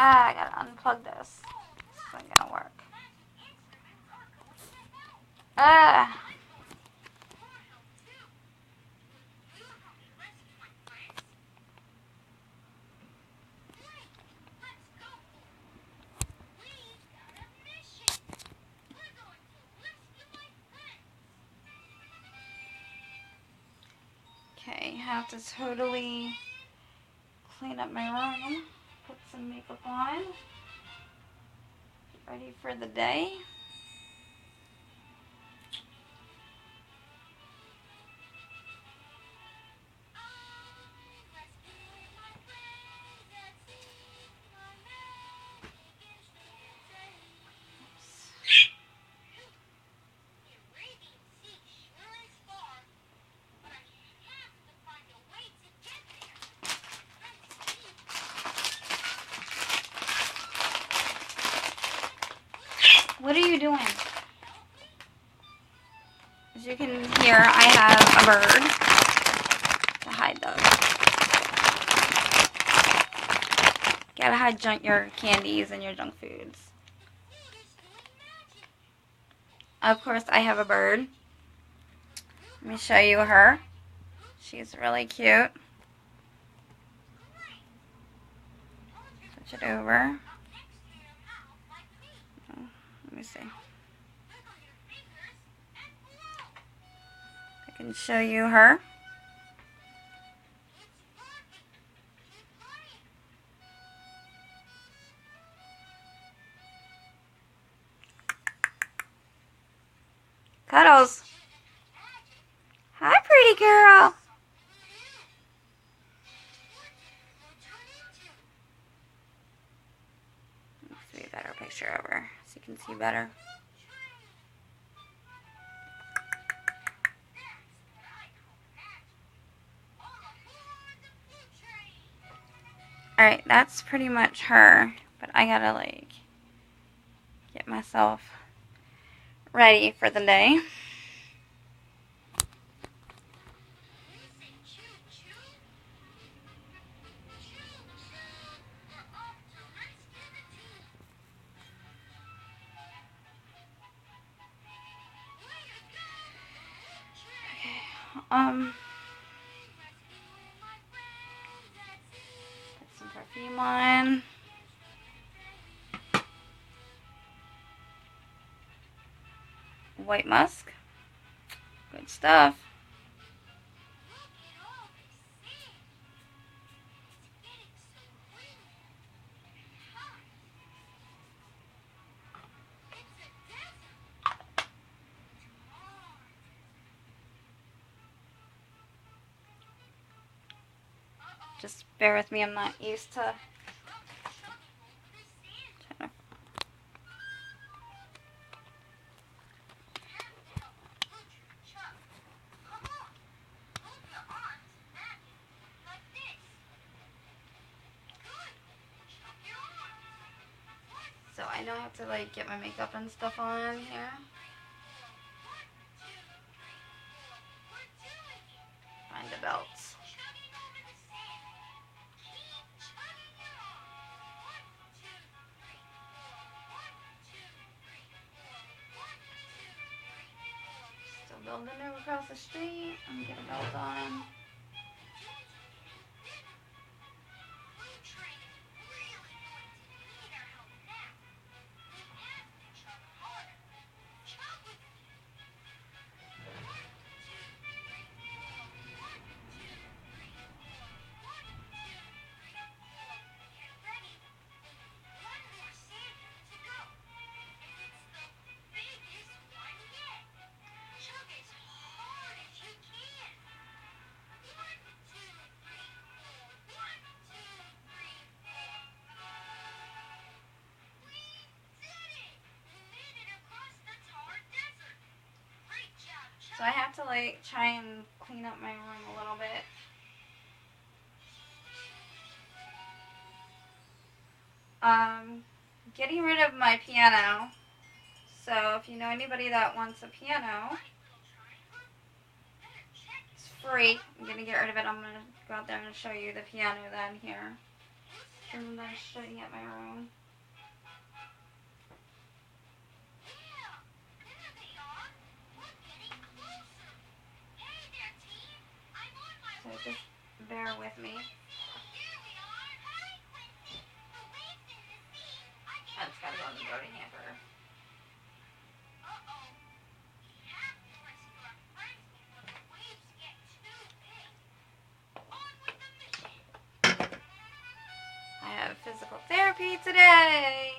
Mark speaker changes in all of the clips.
Speaker 1: I gotta unplug this. This isn't gonna work. Okay, have to totally clean up my room. Put some makeup on. Get ready for the day. What are you doing? As you can hear, I have a bird to hide those. Gotta hide your candies and your junk foods. Of course, I have a bird. Let me show you her. She's really cute. Switch it over. Let me see. I can show you her. Cuddles. Hi, pretty girl. Let's see a better picture of her so you can see better. Alright, that's pretty much her. But I gotta, like, get myself ready for the day. Okay, put some perfume on. White musk. Good stuff. Just bear with me, I'm not used to so I know I have to, like, get my makeup and stuff on here. Find the belts. Still building over across the street. I'm gonna get a belt on. So I have to, like, try and clean up my room a little bit. Getting rid of my piano. So if you know anybody that wants a piano, it's free. I'm going to get rid of it. I'm going to go out there and show you the piano then here. And then shutting up my room. So just bear with me. That's gotta go in the dirty hamper. I have physical therapy today.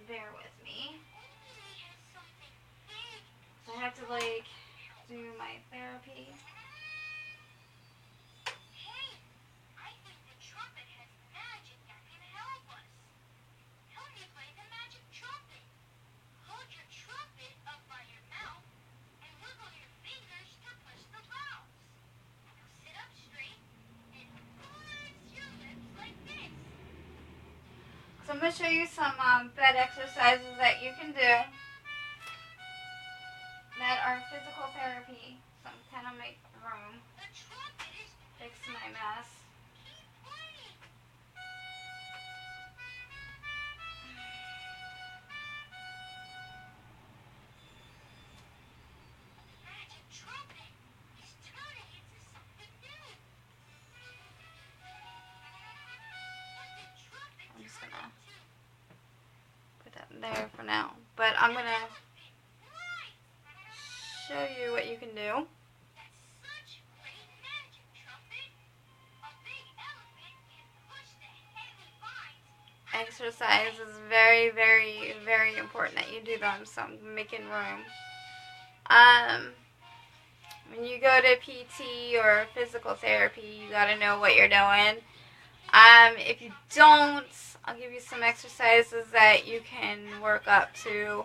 Speaker 1: Bear with me. So I have to like do my therapy. So I'm going to show you some bed exercises that you can do that are physical therapy. So I'm kind of make room, fix my mess. I'm just going to put that there for now. But I'm going to show you what you can do. Exercise is very, very, very important that you do them, so I'm making room. When you go to PT or physical therapy, you gotta know what you're doing. If you don't, I'll give you some exercises that you can work up to.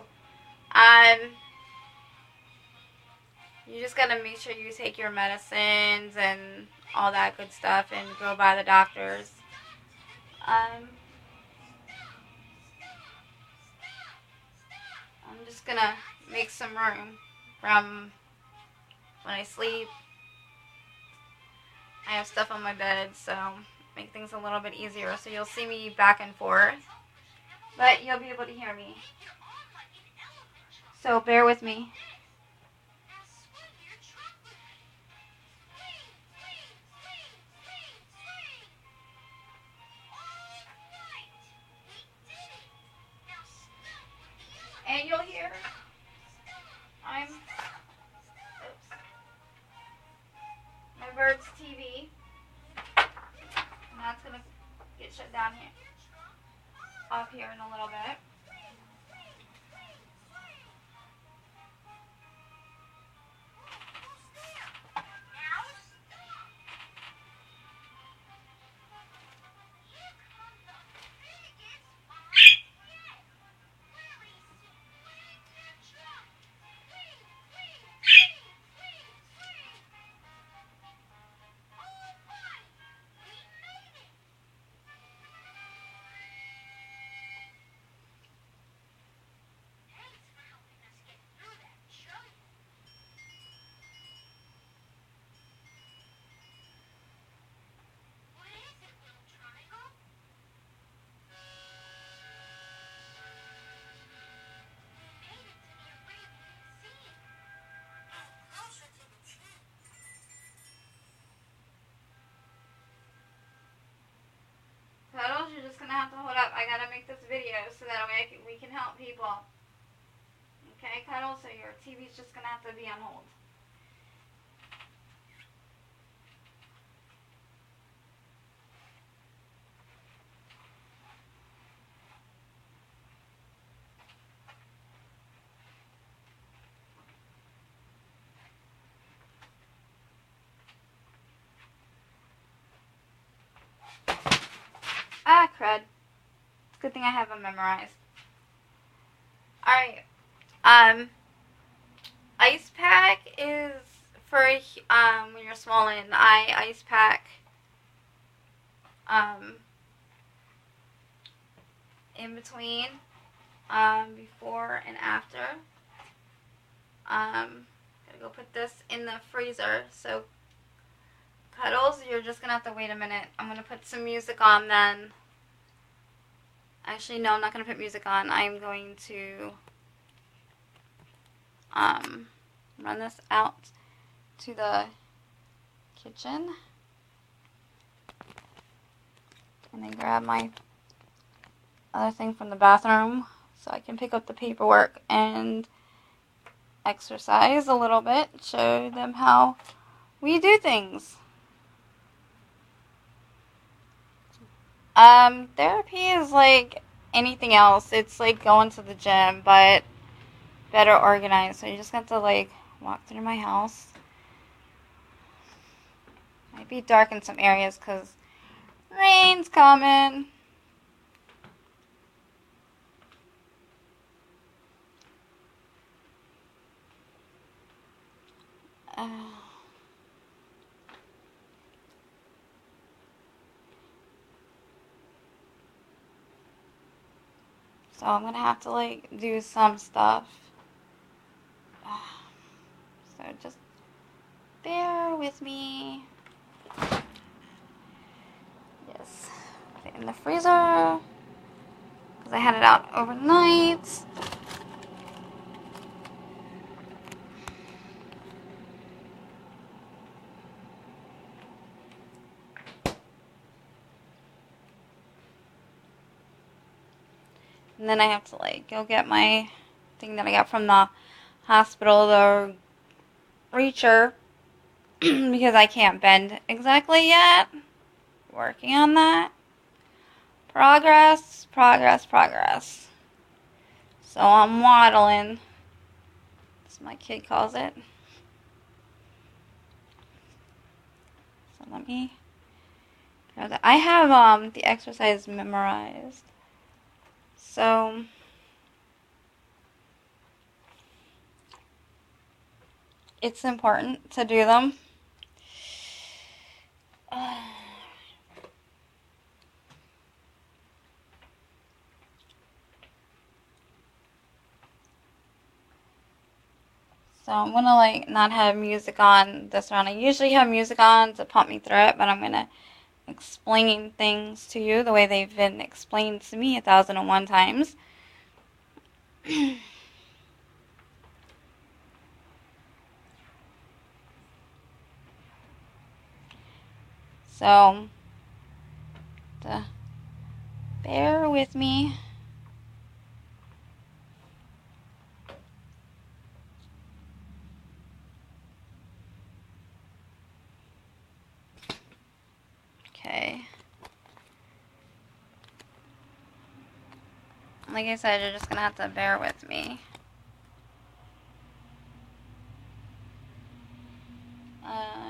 Speaker 1: You just gotta make sure you take your medicines and all that good stuff and go by the doctors. I'm just gonna make some room from when I sleep. I have stuff on my bed, so make things a little bit easier. So you'll see me back and forth, but you'll be able to hear me. So bear with me. And you'll hear my bird's TV, and that's gonna get shut down here, up here in a little bit. Cuddles, you're just gonna have to hold up. I gotta make this video so that way we can help people. Okay, Cuddles, so your TV's just gonna have to be on hold. Ah, crud. think I have them memorized. Alright. Ice pack is for when you're swollen. I ice pack in between, before and after. Gotta go put this in the freezer. So Cuddles, you're just gonna have to wait a minute. I'm gonna put some music on then. Actually, no, I'm not gonna put music on. I'm going to run this out to the kitchen and then grab my other thing from the bathroom so I can pick up the paperwork and exercise a little bit, show them how we do things. Therapy is like anything else. It's like going to the gym, but better organized. So you just got to like walk through my house. Might be dark in some areas because rain's coming. So I'm gonna have to like do some stuff. So just bear with me. Yes, put it in the freezer because I had it out overnight. And then I have to like go get my thing that I got from the hospital, the reacher, because I can't bend exactly yet. Working on that. Progress, progress, progress. So I'm waddling, as my kid calls it. So let me grab that. I have the exercise memorized. So it's important to do them. So I'm gonna like not have music on this round. I usually have music on to pump me through it, but I'm gonna explain things to you the way they've been explained to me 1,001 times. So, bear with me. Okay. Like I said, you're just gonna have to bear with me.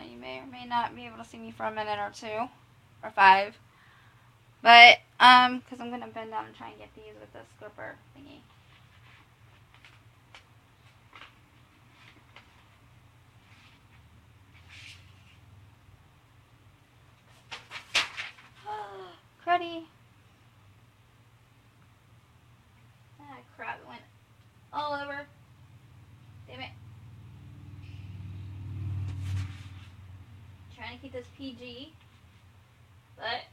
Speaker 1: You may or may not be able to see me for a minute or 2 or 5. But, because I'm gonna bend down and try and get these with the scripper thingy. Cruddy. Ah, crap, it went all over. Damn it. Trying to keep this PG, but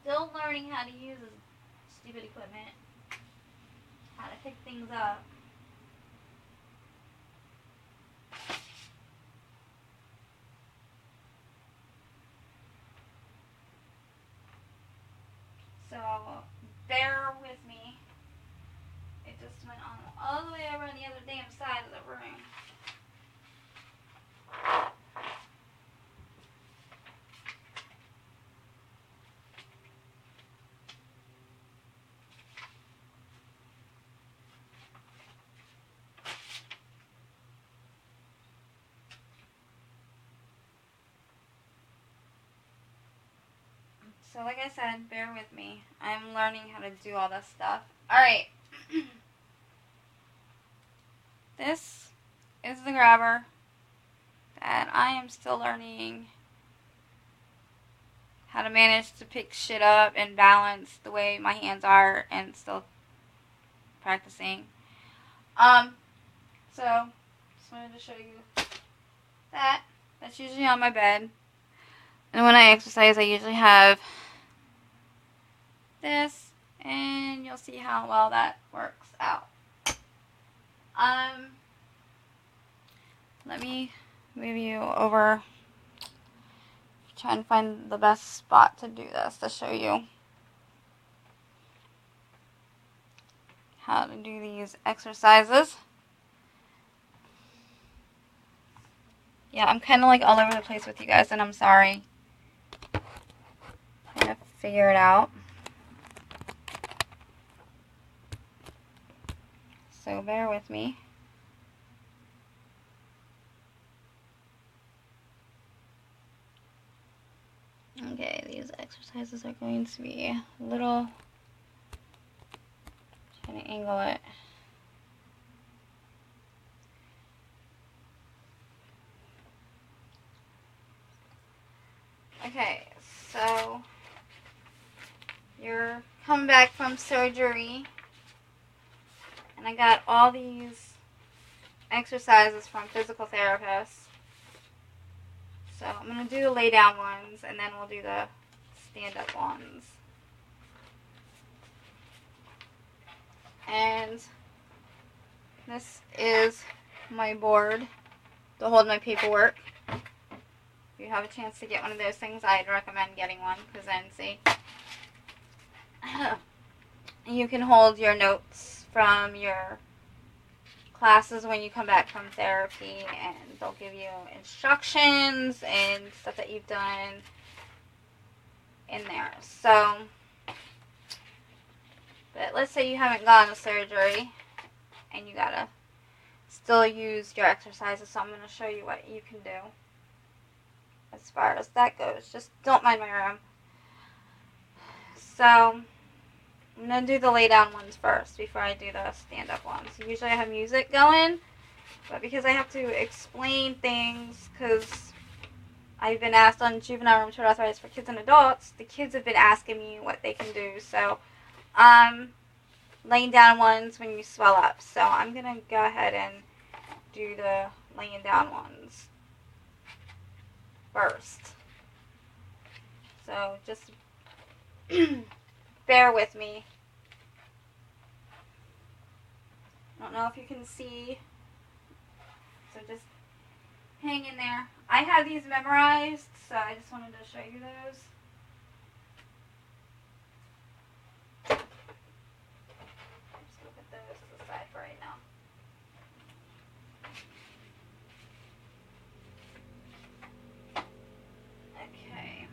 Speaker 1: still learning how to use this stupid equipment. How to pick things up. So, bear with me. just went on all the way over on the other damn side of the room. So like I said, bear with me. I'm learning how to do all this stuff. Alright. This is the grabber that I am still learning how to manage to pick shit up and balance the way my hands are and still practicing. So just wanted to show you that. That's usually on my bed. And when I exercise, I usually have this, and you'll see how well that works out. Let me move you over. Try and find the best spot to do this to show you how to do these exercises. Yeah, I'm kind of like all over the place with you guys, and I'm sorry. Trying to figure it out. So bear with me. Okay, these exercises are going to be a little, trying to angle it. Okay, so you're coming back from surgery, and I got all these exercises from physical therapists. So I'm going to do the lay down ones, and then we'll do the stand up ones. And this is my board to hold my paperwork. If you have a chance to get one of those things, I'd recommend getting one, because then, see, you can hold your notes from your classes when you come back from therapy, and they'll give you instructions and stuff that you've done in there. So, but let's say you haven't gone to surgery and you gotta still use your exercises, so I'm going to show you what you can do as far as that goes. Just don't mind my room. So I'm going to do the lay down ones first before I do the stand up ones. Usually I have music going, but because I have to explain things, because I've been asked on juvenile rheumatoid arthritis for kids and adults, the kids have been asking me what they can do. So laying down ones when you swell up. So I'm going to go ahead and do the laying down ones first. So just bear with me. I don't know if you can see, so just hang in there. I have these memorized, so I just wanted to show you those. Just look at those to the side for right now. Okay.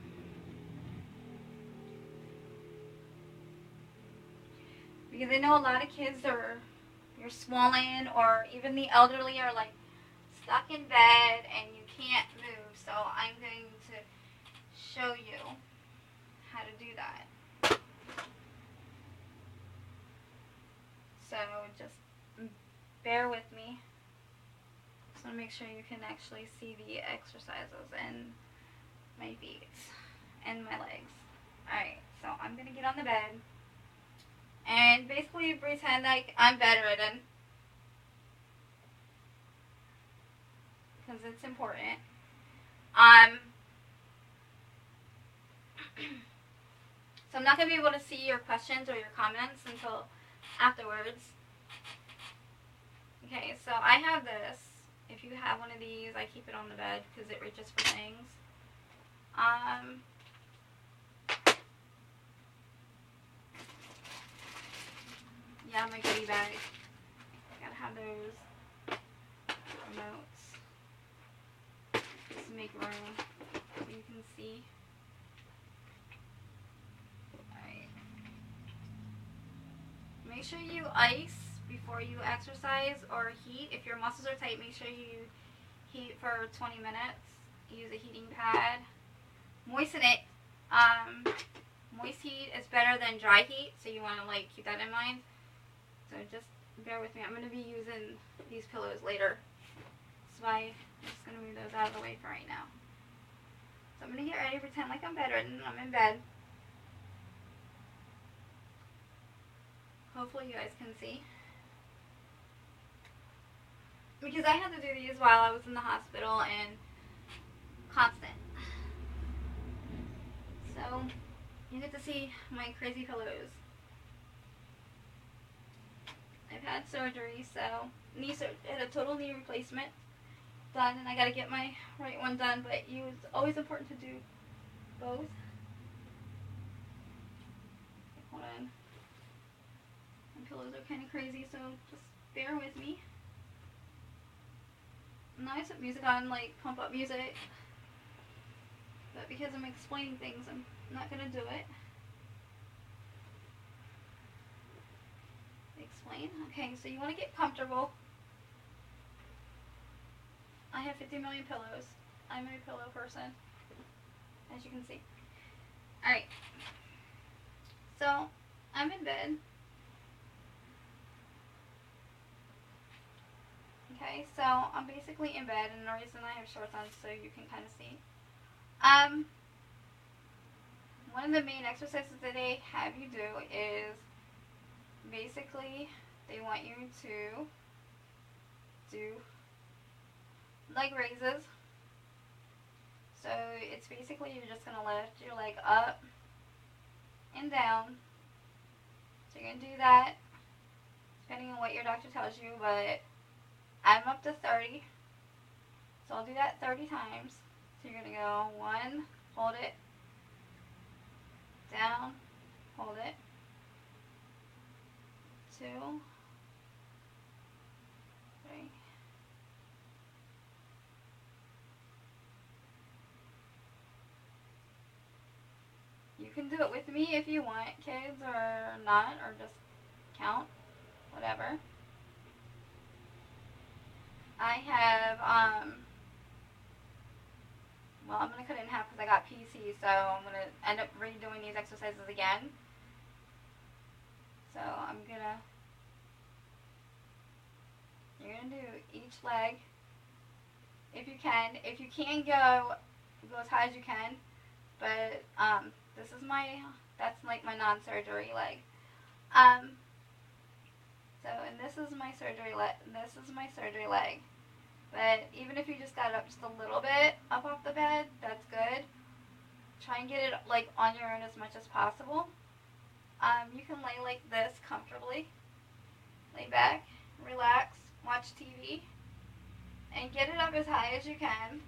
Speaker 1: Because I know a lot of kids you're swollen, or even the elderly are like stuck in bed and you can't move. So I'm going to show you how to do that. So just bear with me. Just want to make sure you can actually see the exercises and my feet and my legs. Alright, so I'm going to get on the bed and basically pretend like I'm bedridden, because it's important. So I'm not going to be able to see your questions or your comments until afterwards. Okay, so I have this. If you have one of these, I keep it on the bed because it reaches for things. Yeah, my goodie bag. have those remotes. Just make room so you can see. Alright. Make sure you ice before you exercise or heat. If your muscles are tight, make sure you heat for 20 minutes. Use a heating pad. Moisten it. Moist heat is better than dry heat, so you want to like keep that in mind. So just bear with me. I'm going to be using these pillows later. That's why I'm just going to move those out of the way for right now. So I'm going to get ready, pretend like I'm bedridden. I'm in bed. Hopefully you guys can see. Because I had to do these while I was in the hospital and constant. So you get to see my crazy pillows. I've had surgery, so had a total knee replacement done, and I got to get my right one done. But it's always important to do both. Hold on. My pillows are kind of crazy, so just bear with me. Now I put music on, like pump up music, but because I'm explaining things, I'm not gonna do it. Explain. Okay, so you want to get comfortable. I have 50 million pillows. I'm a pillow person, as you can see. Alright. So, I'm in bed. Okay, so I'm basically in bed, and the reason I have shorts on is so you can kind of see. One of the main exercises that they have you do is basically they want you to do leg raises. So it's basically you're just going to lift your leg up and down. So you're going to do that depending on what your doctor tells you, but I'm up to 30. So I'll do that 30 times. So you're going to go 1, hold it, down, hold it, 2, 3, 4. You can do it with me if you want, kids, or not, or just count, whatever. I have, well, I'm going to cut it in half because I got PC, so I'm going to end up redoing these exercises again. So you're going to do each leg if you can. If you can go as high as you can, but that's like my non-surgery leg. And this is my surgery leg. But even if you just got it up just a little bit up off the bed, that's good. Try and get it like on your own as much as possible. You can lay like this comfortably. Lay back, relax, watch TV, and get it up as high as you can.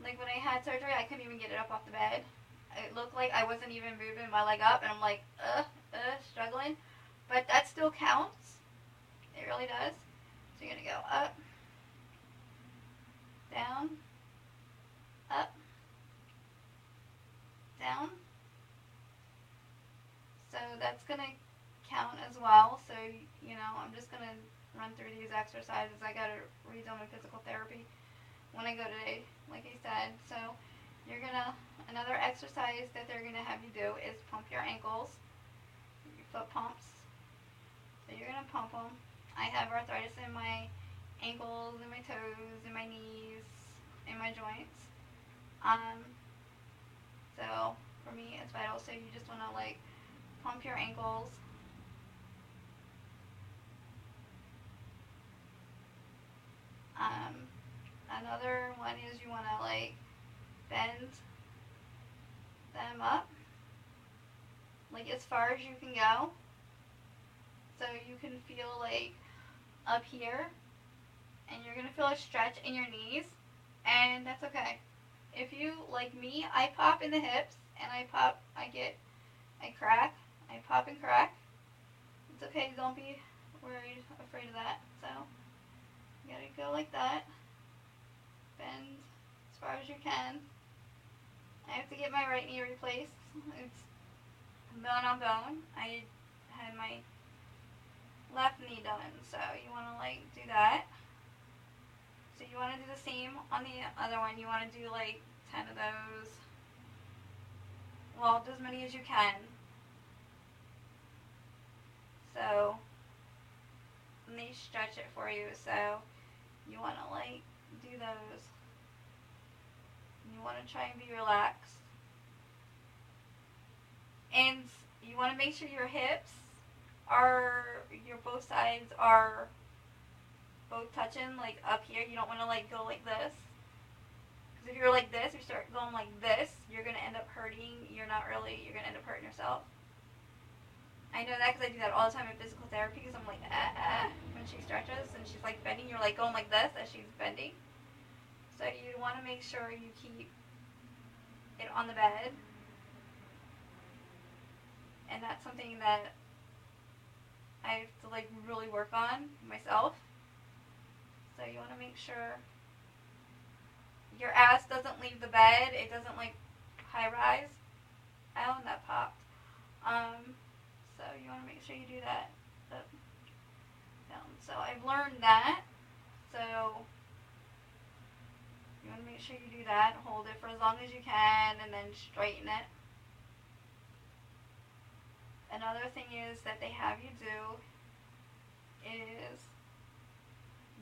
Speaker 1: Like when I had surgery, I couldn't even get it up off the bed. It looked like I wasn't even moving my leg up, and I'm like, struggling. But that still counts. It really does. So you're going to go up, down, up, down. So that's going to count as well. So, I'm just going to run through these exercises. I got to redo my physical therapy when I go today, like I said. So another exercise that they're going to have you do is pump your ankles, your foot pumps. So you're going to pump them. I have arthritis in my ankles, in my toes, in my knees, in my joints. So for me, it's vital. So you just want to like pump your ankles. Another one is you want to like bend them up, like as far as you can go. So you can feel like up here, and you're going to feel a stretch in your knees, and that's okay. If you, like me, I pop in the hips, and I crack, I pop and crack. It's okay, don't be afraid of that. So you gotta go like that. Bend as far as you can. I have to get my right knee replaced. It's bone on bone. I had my left knee done, so you want to like do that. So you want to do the same on the other one. You want to do like 10 of those. Well, do as many as you can. So, and they stretch it for you, so you want to like do those. You want to try and be relaxed. And you want to make sure your hips your both sides are both touching, like up here. You don't want to like go like this. Because if you're like this, if you start going like this, you're going to end up hurting. You're going to end up hurting yourself. I know that because I do that all the time in physical therapy because I'm like, when she stretches and she's like bending, you're like going like this as she's bending. So you want to make sure you keep it on the bed. And that's something that I have to like really work on myself. So you want to make sure your ass doesn't leave the bed. It doesn't like high rise. Oh, and that popped. So you want to make sure you do that. Down. So I've learned that. So you want to make sure you do that. Hold it for as long as you can, and then straighten it. Another thing is that they have you do is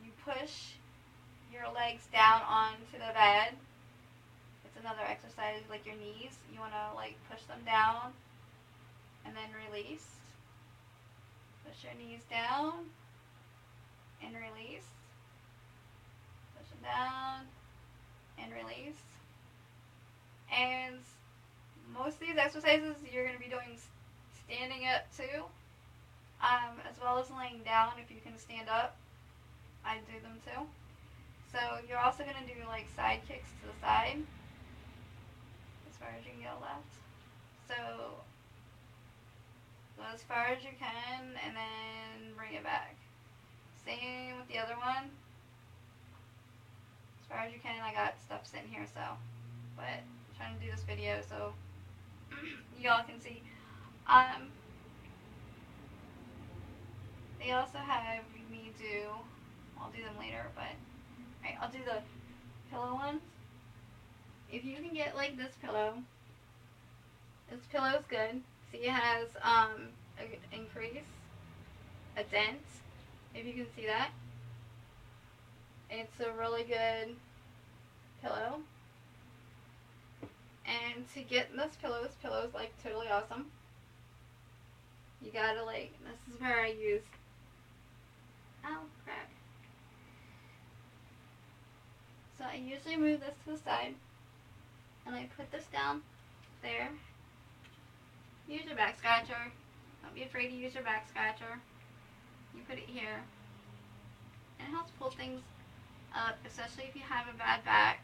Speaker 1: you push your legs down onto the bed. It's another exercise like your knees. You want to like push them down and then release. Push your knees down and release. Push them down and release. And most of these exercises you're going to be doing standing up too, as well as laying down if you can stand up. I do them too. So you're also going to do like side kicks to the side as far as you can go left. So go as far as you can and then bring it back. Same with the other one. As far as you can. I got stuff sitting here, but I'm trying to do this video so y'all can see. They also have me do, I'll do them later, but alright, I'll do the pillow ones. If you can get like this pillow is good. See, it has an increase, a dent, if you can see that. It's a really good pillow. And to get this pillow is like totally awesome. You gotta like, this is where I use, oh crap. So I usually move this to the side and I put this down there. Use your back scratcher. Don't be afraid to use your back scratcher. You put it here. And it helps pull things up, especially if you have a bad back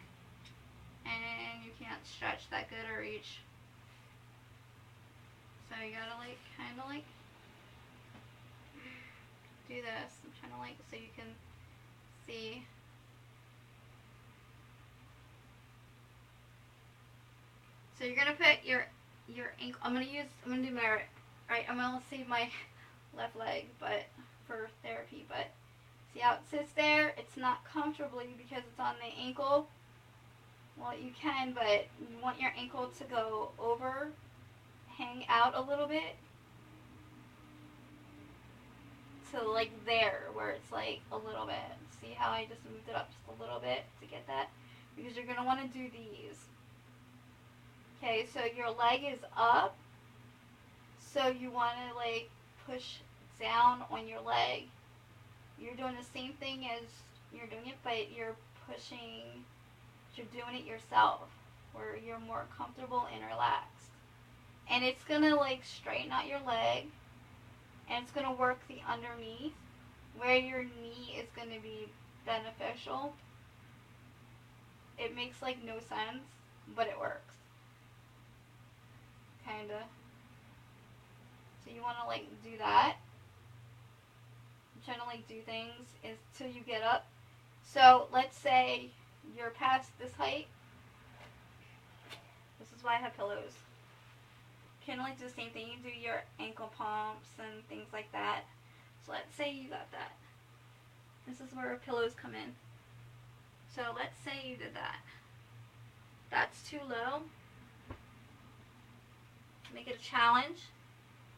Speaker 1: and you can't stretch that good or reach. So you gotta like, kinda like do this. I'm trying to like, so you can see. So you're gonna put your ankle, I'm gonna do my right, I'm gonna save my left leg, but for therapy, but see how it sits there? It's not comfortably because it's on the ankle. Well, you can, but you want your ankle to go over, hang out a little bit, to like there, where it's like a little bit. See how I just moved it up just a little bit to get that? Because you're gonna want to do these. Okay, so your leg is up, so you want to like push down on your leg. You're doing the same thing as you're doing it, but you're pushing, you're doing it yourself, where you're more comfortable and relaxed. And it's going to like straighten out your leg, and it's going to work the underneath, where your knee is going to be beneficial. It makes like no sense, but it works. Kinda. So you want to like do that. trying to like do things is till you get up. So let's say you're past this height. This is why I have pillows. You can like do the same thing. You do your ankle pumps and things like that. So let's say you got that. This is where pillows come in. So let's say you did that. That's too low. Make it a challenge.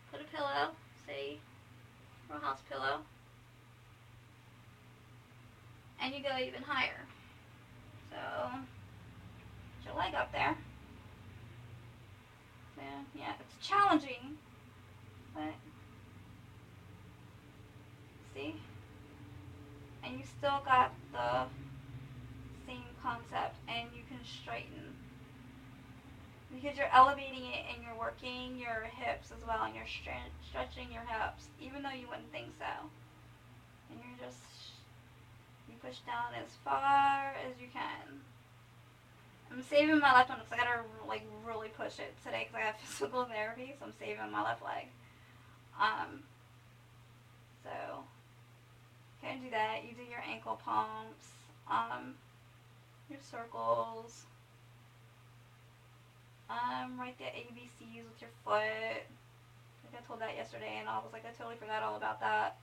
Speaker 1: Put a pillow, say row house pillow, and you go even higher. So put your leg up there. So yeah, it's challenging, but see? And you still got the same concept, and you can straighten because you're elevating it and you're working your hips as well, and you're stretching your hips even though you wouldn't think so, and you push down as far as you can. I'm saving my left one because I gotta like really push it today because I have physical therapy, so I'm saving my left leg. So you can do that. You do your ankle pumps, your circles, write the ABCs with your foot. I think I told that yesterday, and I was like, I totally forgot all about that.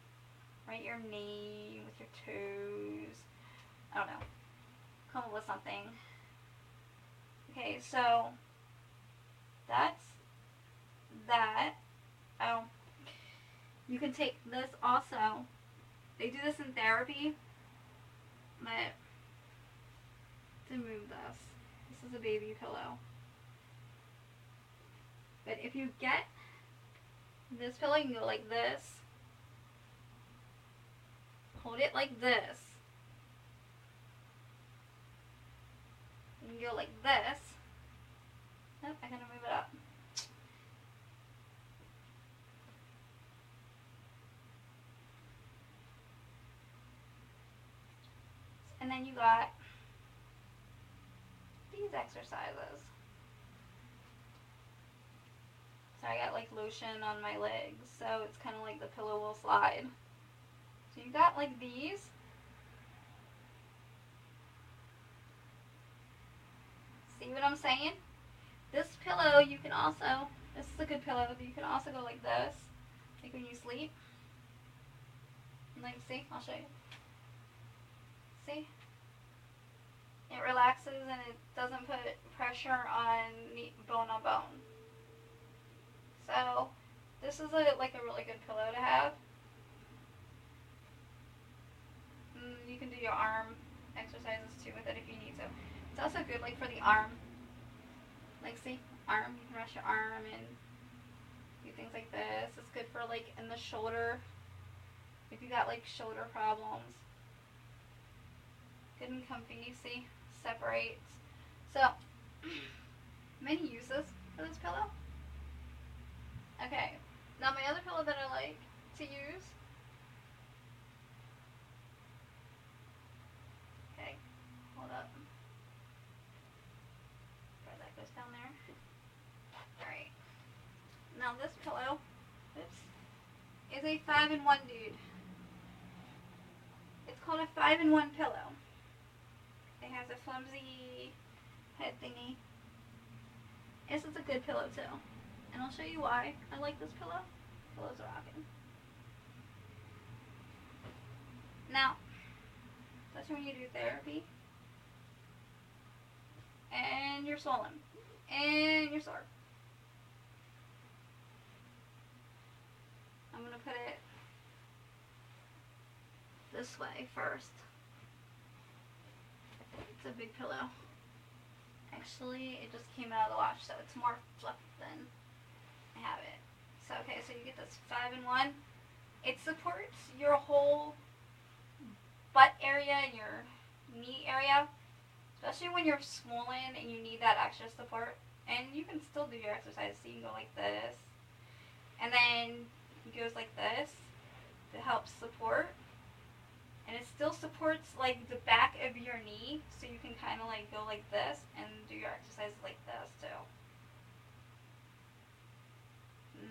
Speaker 1: Write your name with your toes. I don't know. Come up with something. Okay, so that's that. Oh, you can take this also. They do this in therapy, but to move this is a baby pillow. But if you get this pillow, you can go like this. Hold it like this. You can go like this. Nope, I gotta move it up. And then you got these exercises. So I got like lotion on my legs, so it's kind of like the pillow will slide. So you got like these. See what I'm saying? This pillow you can also, this is a good pillow, but you can also go like this, like when you sleep. And like, see, I'll show you. See? It relaxes and it doesn't put pressure on bone on bone. So this is like a really good pillow to have. You can do your arm exercises too with it if you need to. It's also good like for the arm. Like see, arm, you can rest your arm and do things like this. It's good for like in the shoulder, if you got like shoulder problems. Good and comfy, see, separates. So, many uses for this pillow. Okay, now my other pillow that I like to use. Okay, hold up. That goes down there. Alright. Now this pillow, oops, is a 5-in-1 dude. It's called a 5-in-1 pillow. It has a flimsy head thingy. This is a good pillow too. And I'll show you why I like this pillow. Pillow's rocking. Now, especially when you do therapy, and you're swollen, and you're sore. I'm going to put it this way first. It's a big pillow. Actually, it just came out of the wash, so it's more fluffy than I have it. So, okay, so you get this 5-in-1. It supports your whole butt area and your knee area, especially when you're swollen and you need that extra support. And you can still do your exercise, so you can go like this, and then it goes like this to help support. And it still supports like the back of your knee, so you can kind of like go like this and do your exercises like this too.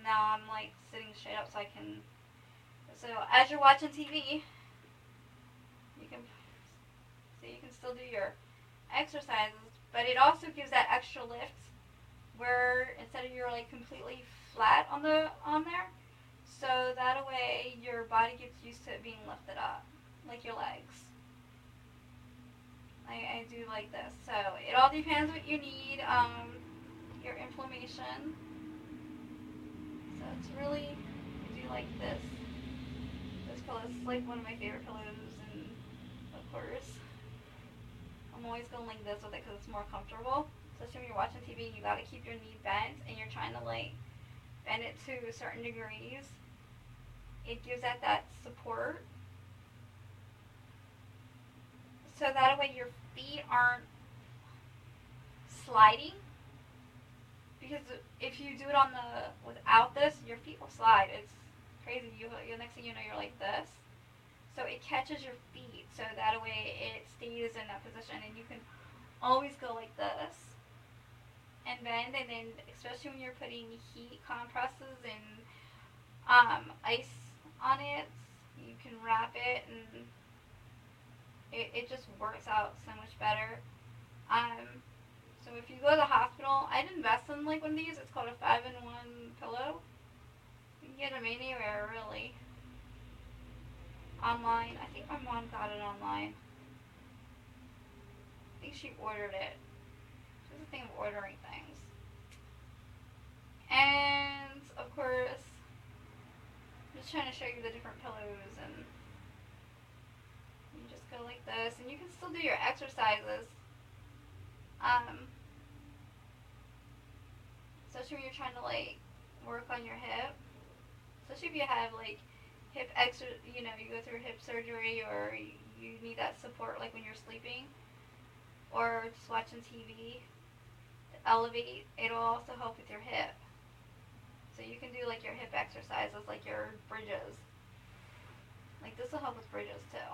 Speaker 1: Now I'm like sitting straight up so I can So as you're watching TV, you can still do your exercises, but it also gives that extra lift where instead of you're like completely flat on there, so that way your body gets used to it being lifted up, like your legs. I do like this. So it all depends what you need. Your inflammation. So it's really, I do like this. This pillow is like one of my favorite pillows, and of course, I'm always going like this with it because it's more comfortable. Especially when you're watching TV, you gotta keep your knee bent, and you're trying to like bend it to certain degrees. It gives that support, so that way your feet aren't sliding. Because if you do it on the without this, your feet will slide. It's crazy. You next thing you know, you're like this. So it catches your feet, so that way it stays in that position, and you can always go like this and bend, and then especially when you're putting heat compresses and ice on it, you can wrap it, and it just works out so much better. So if you go to the hospital, I'd invest in like one of these. It's called a 5-in-1 pillow. You can get them anywhere really. Online. I think my mom got it online. I think she ordered it. She's a thing of ordering things. And of course, I'm just trying to show you the different pillows, and you just go like this, and you can still do your exercises. Especially when you're trying to like work on your hip. Especially if you have like hip you go through hip surgery, or you need that support like when you're sleeping or just watching TV. To elevate, it'll also help with your hip. So you can do like your hip exercises, like your bridges. Like this will help with bridges too.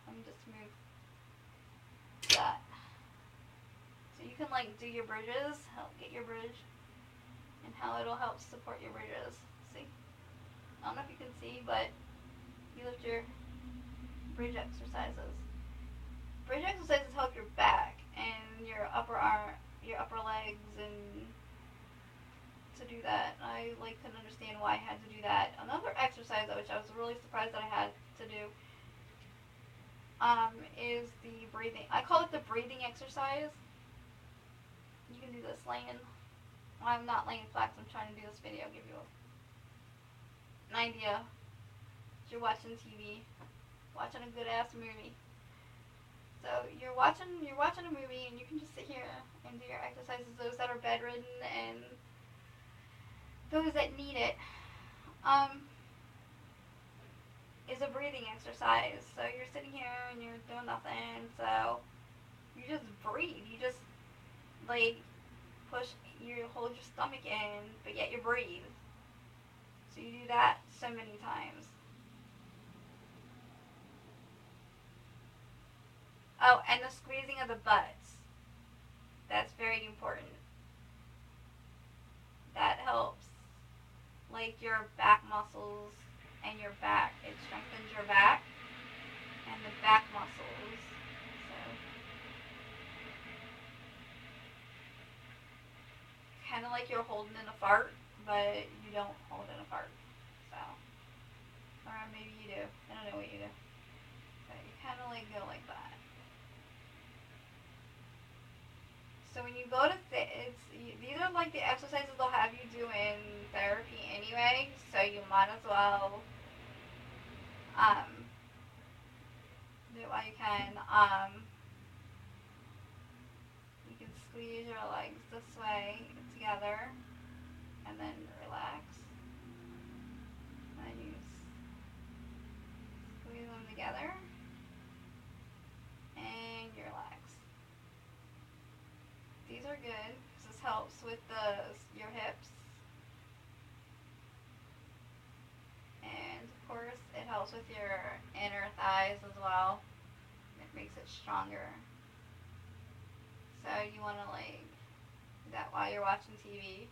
Speaker 1: Let me just move that. So you can like do your bridges, help get your bridge, and how it'll help support your bridges. See? I don't know if you can see, but you lift your bridge exercises. Bridge exercises help your back and your upper arm, your upper legs, and to do that. I like couldn't understand why I had to do that. Another exercise which I was really surprised that I had to do is the breathing. I call it the breathing exercise. You can do this laying. Well, I'm not laying flat. I'm trying to do this video. Give you an idea. You're watching TV, watching a good ass movie. So you're watching a movie, and you can just sit here and do your exercises. Those that are bedridden and those that need it. Is a breathing exercise. So you're sitting here and you're doing nothing. So you just breathe. You just like you hold your stomach in, but yet you breathe. So you do that so many times. Oh, and the squeezing of the butts. That's very important. That helps. Like your back muscles and your back. It strengthens your back and the back muscles. So kind of like you're holding in a fart, but you don't hold in a fart. So, or maybe you do. I don't know what you do. But you kind of like go like that. So when you go to these are like the exercises they'll have you do in therapy anyway. So you might as well do it while you can. You can squeeze your legs this way together, and then relax. And you squeeze them together, and you relax. These are good because this helps with your hips, and of course it helps with your inner thighs as well. It makes it stronger. So you want to like do that while you're watching TV.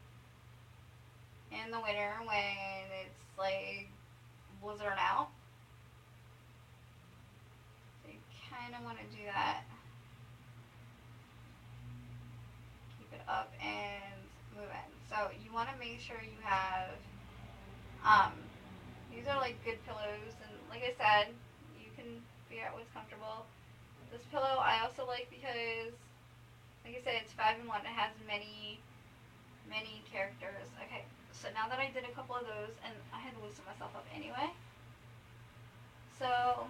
Speaker 1: in the winter when it's like blizzard out. So you kind of want to do that. Keep it up and move in. So you want to make sure you have, um, these are like good pillows, and like I said, you can figure out what's comfortable. This pillow I also like because, like I said, it's 5-in-1. It has many characters. Okay, so now that I did a couple of those, and I had to loosen myself up anyway. So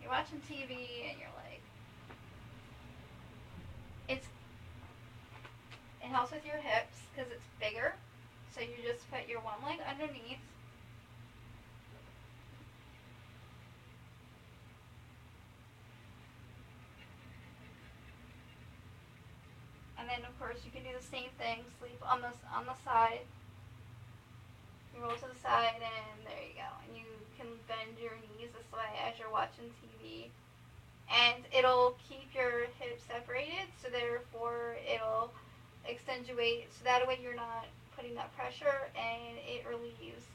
Speaker 1: you're watching TV and you're like, it's it helps with your hips because it's bigger. So you just put your one leg underneath. And then of course you can do the same thing. Sleep on the side. You roll to the side and there you go. And you can bend your knees this way as you're watching TV. And it'll keep your hips separated, so therefore it'll extenuate, so that way you're not putting that pressure and it relieves.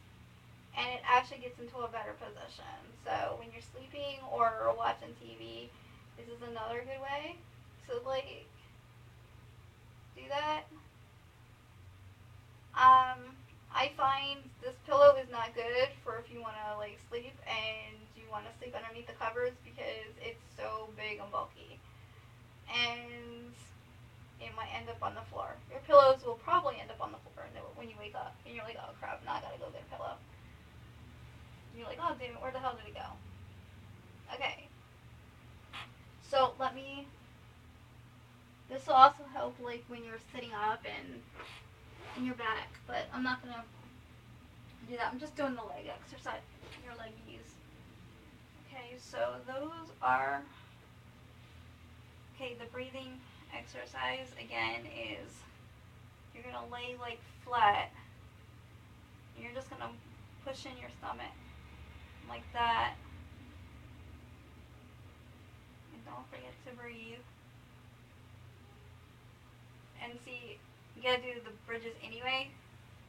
Speaker 1: And it actually gets into a better position. So when you're sleeping or watching TV, this is another good way to like do that. I find this pillow is not good for if you want to like sleep and you want to sleep underneath the covers because it's so big and bulky, and it might end up on the floor. Your pillows will probably end up on the floor when you wake up and you're like, oh crap, now I gotta go get a pillow. And you're like, oh damn it, where the hell did it go? Okay, so this will also help like when you're sitting up and in your back, but I'm not gonna do that. I'm just doing the leg exercise, your leggies. Okay, so those are, okay, the breathing exercise again is you're gonna lay like flat. You're just gonna push in your stomach like that. And don't forget to breathe. And see, you gotta do the bridges anyway,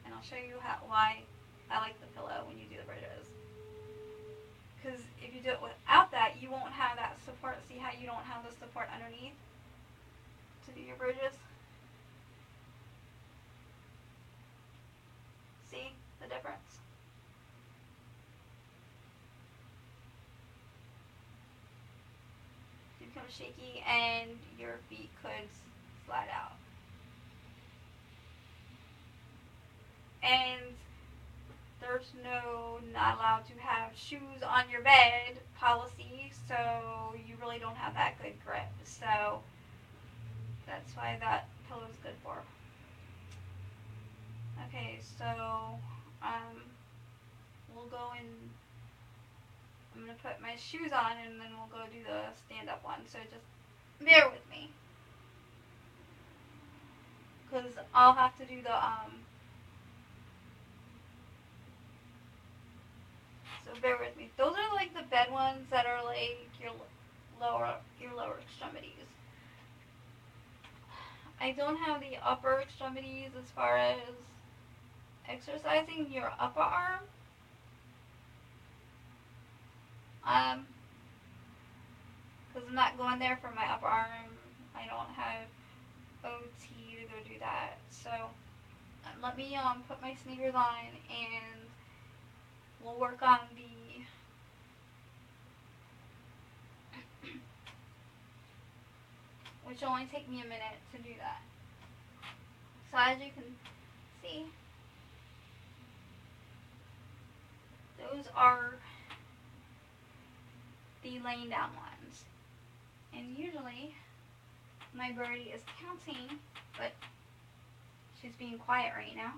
Speaker 1: and I'll show you why I like the pillow when you do the bridges. Because if you do it without that, you won't have that support. See how you don't have the support underneath to do your bridges? See the difference? You become shaky and your feet could slide out. And there's no not allowed to have shoes on your bed policy, so you really don't have that good grip. So that's why that pillow is good for. Okay, so we'll go and I'm gonna put my shoes on and then we'll go do the stand-up one. So just bear with me, because I'll have to do the So bear with me. Those are like the bed ones that are like your lower extremities. I don't have the upper extremities as far as exercising your upper arm. Because I'm not going there for my upper arm. I don't have OT to go do that. So let me put my sneakers on and we'll work on the which will only take me a minute to do that. So as you can see, those are the laying down ones. And usually my birdie is counting, but she's being quiet right now.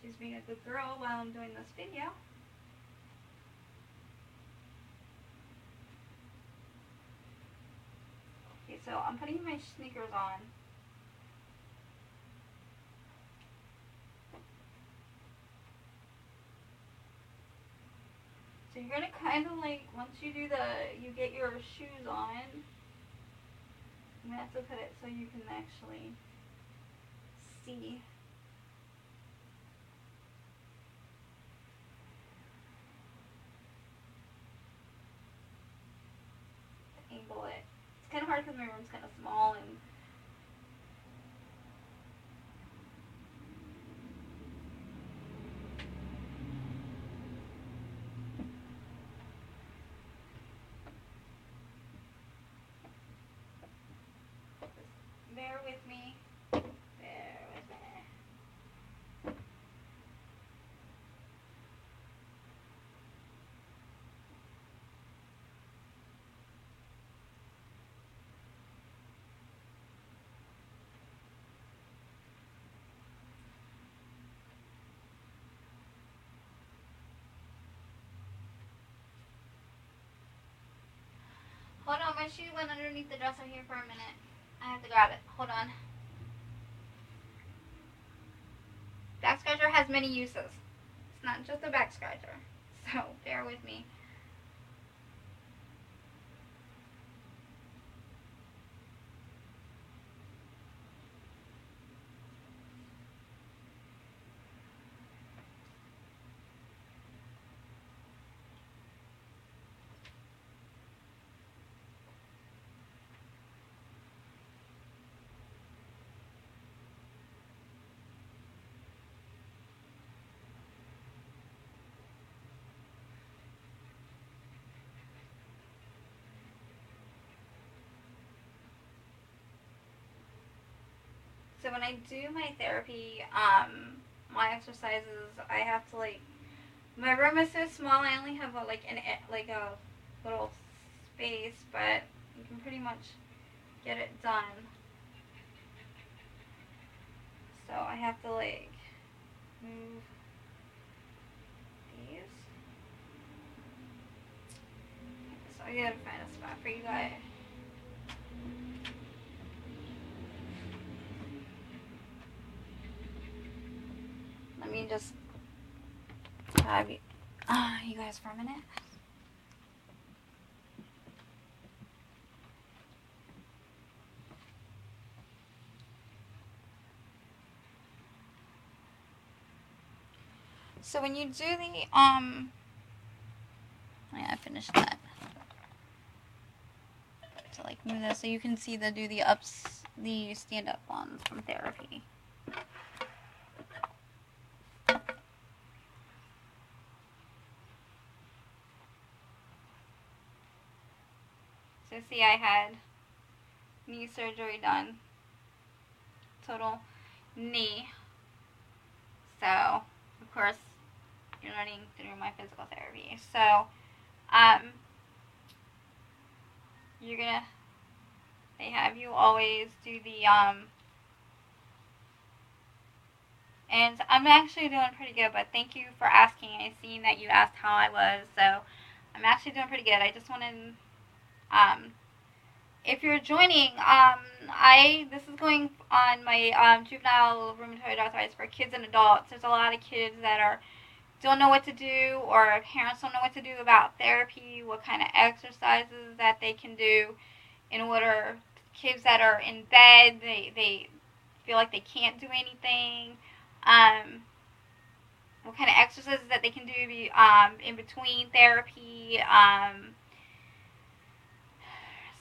Speaker 1: She's being a good girl while I'm doing this video. Okay, so I'm putting my sneakers on. So you're gonna kind of like, once you get your shoes on, I'm gonna have to put it so you can actually see of hard because my room's kind of small and bear with me. Bear with me. Hold on, my shoe went underneath the dresser here for a minute. I have to grab it. Hold on. Back scratcher has many uses. It's not just a back scratcher. So bear with me. So when I do my therapy, my exercises, I have to like. My room is so small. I only have a little space, but you can pretty much get it done. So I have to like move these. So I gotta find a spot for you guys. Let me just have you guys for a minute. So when you do the I finished that. So like move this so you can see the the stand up ones from therapy. So see, I had knee surgery done, total knee. So of course you're running through my physical therapy. So they have you always do the and I'm actually doing pretty good, but thank you for asking. I seen that you asked how I was, so I'm actually doing pretty good. I just wanted if you're joining, this is going on my juvenile rheumatoid arthritis for kids and adults. There's a lot of kids that don't know what to do, or parents don't know what to do about therapy, what kind of exercises that they can do in order. Kids that are in bed, they feel like they can't do anything. What kind of exercises that they can do in between therapy.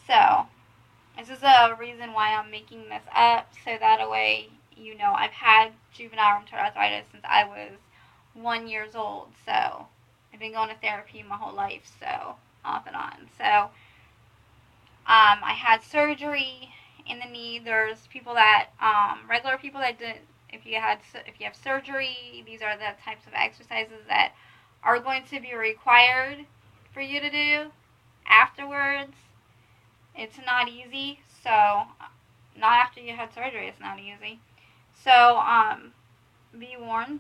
Speaker 1: So this is a reason why I'm making this up, so that way you know I've had juvenile rheumatoid arthritis since I was 1 year old. So I've been going to therapy my whole life, so off and on. So I had surgery in the knee. There's people that regular people that did. If you have surgery, these are the types of exercises that are going to be required for you to do afterwards. It's not easy, so not after you had surgery, it's not easy. So be warned,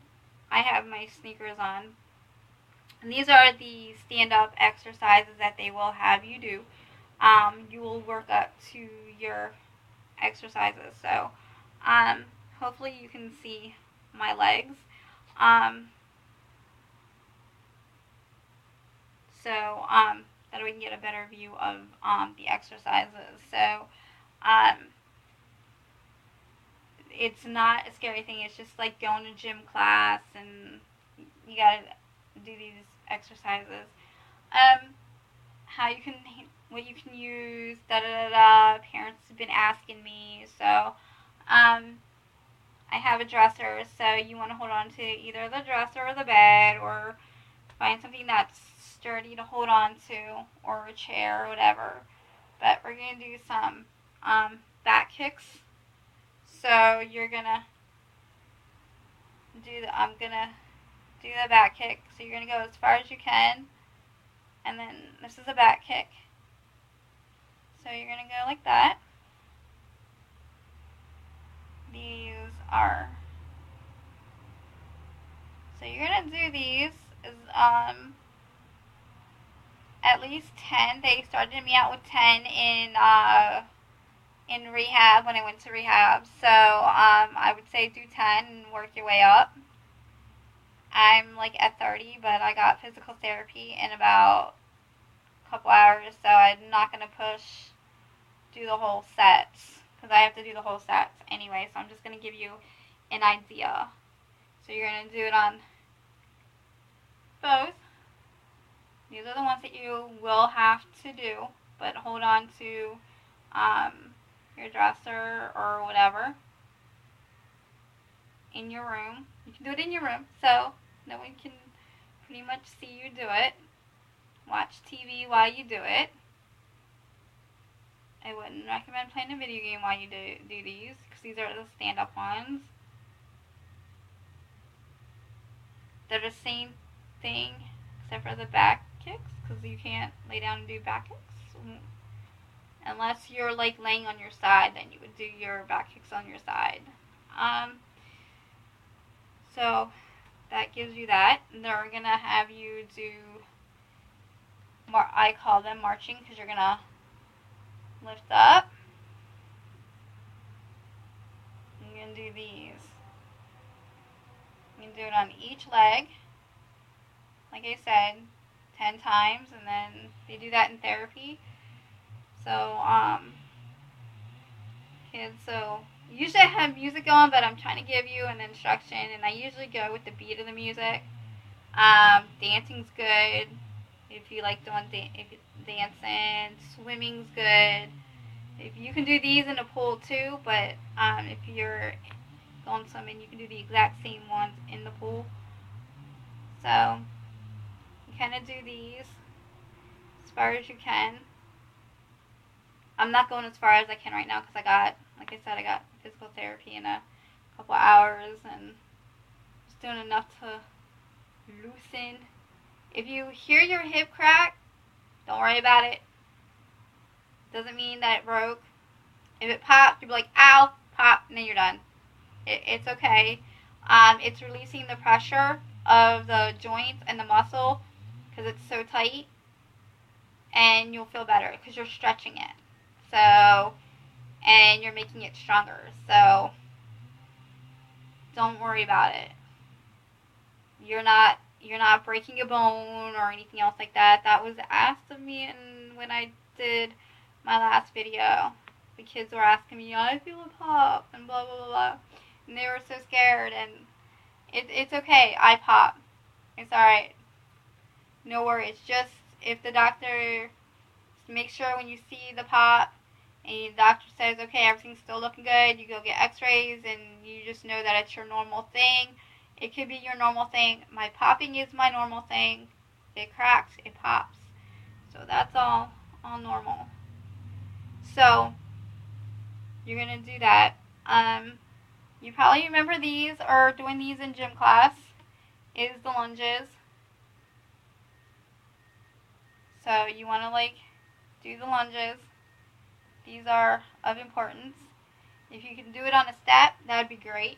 Speaker 1: I have my sneakers on. And these are the stand-up exercises that they will have you do. You will work up to your exercises. So hopefully you can see my legs. That we can get a better view of the exercises. So it's not a scary thing. It's just like going to gym class, and you gotta do these exercises. How you can what you can use, da da da da. Parents have been asking me, so I have a dresser, so you want to hold on to either the dresser or the bed, or find something that's sturdy to hold on to, or a chair or whatever. But we're going to do some back kicks. So you're going to I'm going to do the back kick. So you're going to go as far as you can, and then this is a back kick. So you're going to go like that. These are, so you're going to do these is at least 10. They started me out with 10 in rehab when I went to rehab. So I would say do 10 and work your way up. I'm like at 30, but I got physical therapy in about a couple hours, so I'm not going to do the whole sets, because I have to do the whole sets anyway, so I'm just going to give you an idea. So you're going to do it on both. These are the ones that you will have to do, but hold on to your dresser or whatever in your room. You can do it in your room, so no one can pretty much see you do it. Watch TV while you do it. I wouldn't recommend playing a video game while you do these, because these are the stand-up ones. They're the same thing except for the back kicks, because you can't lay down and do back kicks. Unless you're like laying on your side, then you would do your back kicks on your side. So that gives you that. And they're going to have you do, I call them marching, because you're going to lift up. You're going to do these. You can do it on each leg. Like I said, 10 times, and then they do that in therapy. So, kids, so usually I have music going, but I'm trying to give you an instruction, and I usually go with the beat of the music. Dancing's good if you like dancing. Swimming's good. If you can do these in a pool too, but if you're going swimming, you can do the exact same ones in the pool. So you kind of do these as far as you can. I'm not going as far as I can right now, because like I said, I got physical therapy in a couple hours, and just doing enough to loosen. If you hear your hip crack, don't worry about it. Doesn't mean that it broke. If it popped, you'll be like, ow, pop, and then you're done. It's okay. It's releasing the pressure of the joints and the muscle, because it's so tight, and you'll feel better because you're stretching it. So, and you're making it stronger. So, don't worry about it. You're not breaking a bone or anything else like that. That was asked of me when I did my last video. The kids were asking me, I feel a pop, and blah, blah, blah, blah. And they were so scared, and it's okay. I pop. It's alright. No worries. Just, if the doctor, make sure when you see the pop, and the doctor says, okay, everything's still looking good, you go get x-rays, and you just know that it's your normal thing. It could be your normal thing. My popping is my normal thing. It cracks, it pops. So that's all normal. So, you're going to do that. You probably remember these, or doing these in gym class, is the lunges. So you want to do the lunges. These are of importance. If you can do it on a step, that would be great.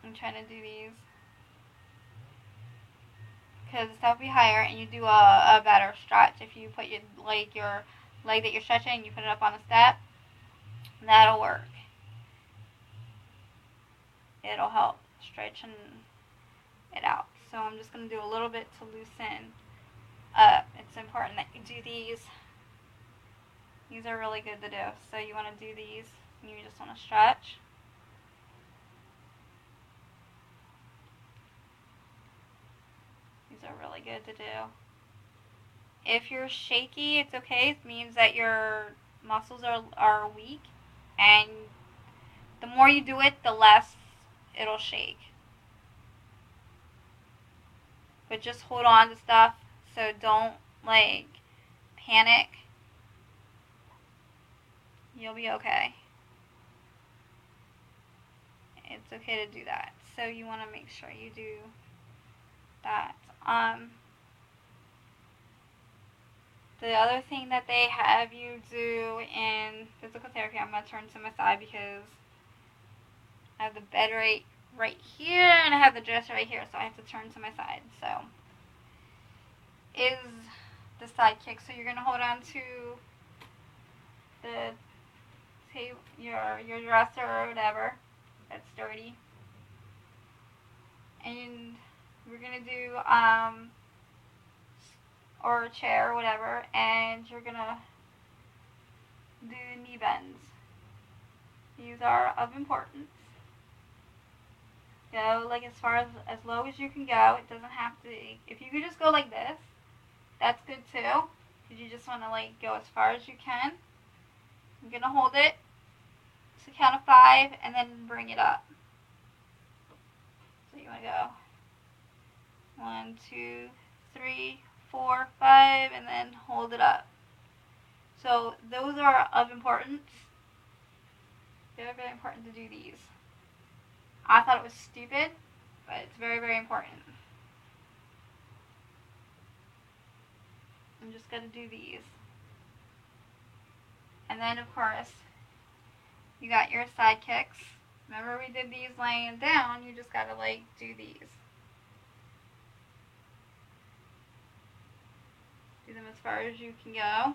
Speaker 1: I'm trying to do these because the step will be higher, and you do a better stretch. If you put your leg that you're stretching, you put it up on a step, that'll work. It'll help stretching it out. So I'm just going to do a little bit to loosen up. It's important that you do these. These are really good to do. So you want to do these, and you just want to stretch. These are really good to do. If you're shaky, it's okay. It means that your muscles are weak, and the more you do it, the less it'll shake. But just hold on to stuff, so don't like panic. You'll be okay. It's okay to do that. So you want to make sure you do that. The other thing that they have you do in physical therapy, I'm going to turn to my side because I have the bed right here and I have the dresser right here, so I have to turn to my side. So, is the side kick. So you're going to hold on to the table, your dresser or whatever that's sturdy. And we're going to do, or a chair or whatever, and you're going to do knee bends. These are of importance. Go like as low as you can go. It doesn't have to. If you could just go like this, that's good too. Because you just want to like go as far as you can. You're gonna hold it to count of 5 and then bring it up. So you want to go 1, 2, 3, 4, 5, and then hold it up. So those are of importance. Very, very important to do these. I thought it was stupid, but it's very, very important. I'm just going to do these. And then, of course, you got your side kicks. Remember we did these laying down, you just got to, like, do these. Do them as far as you can go.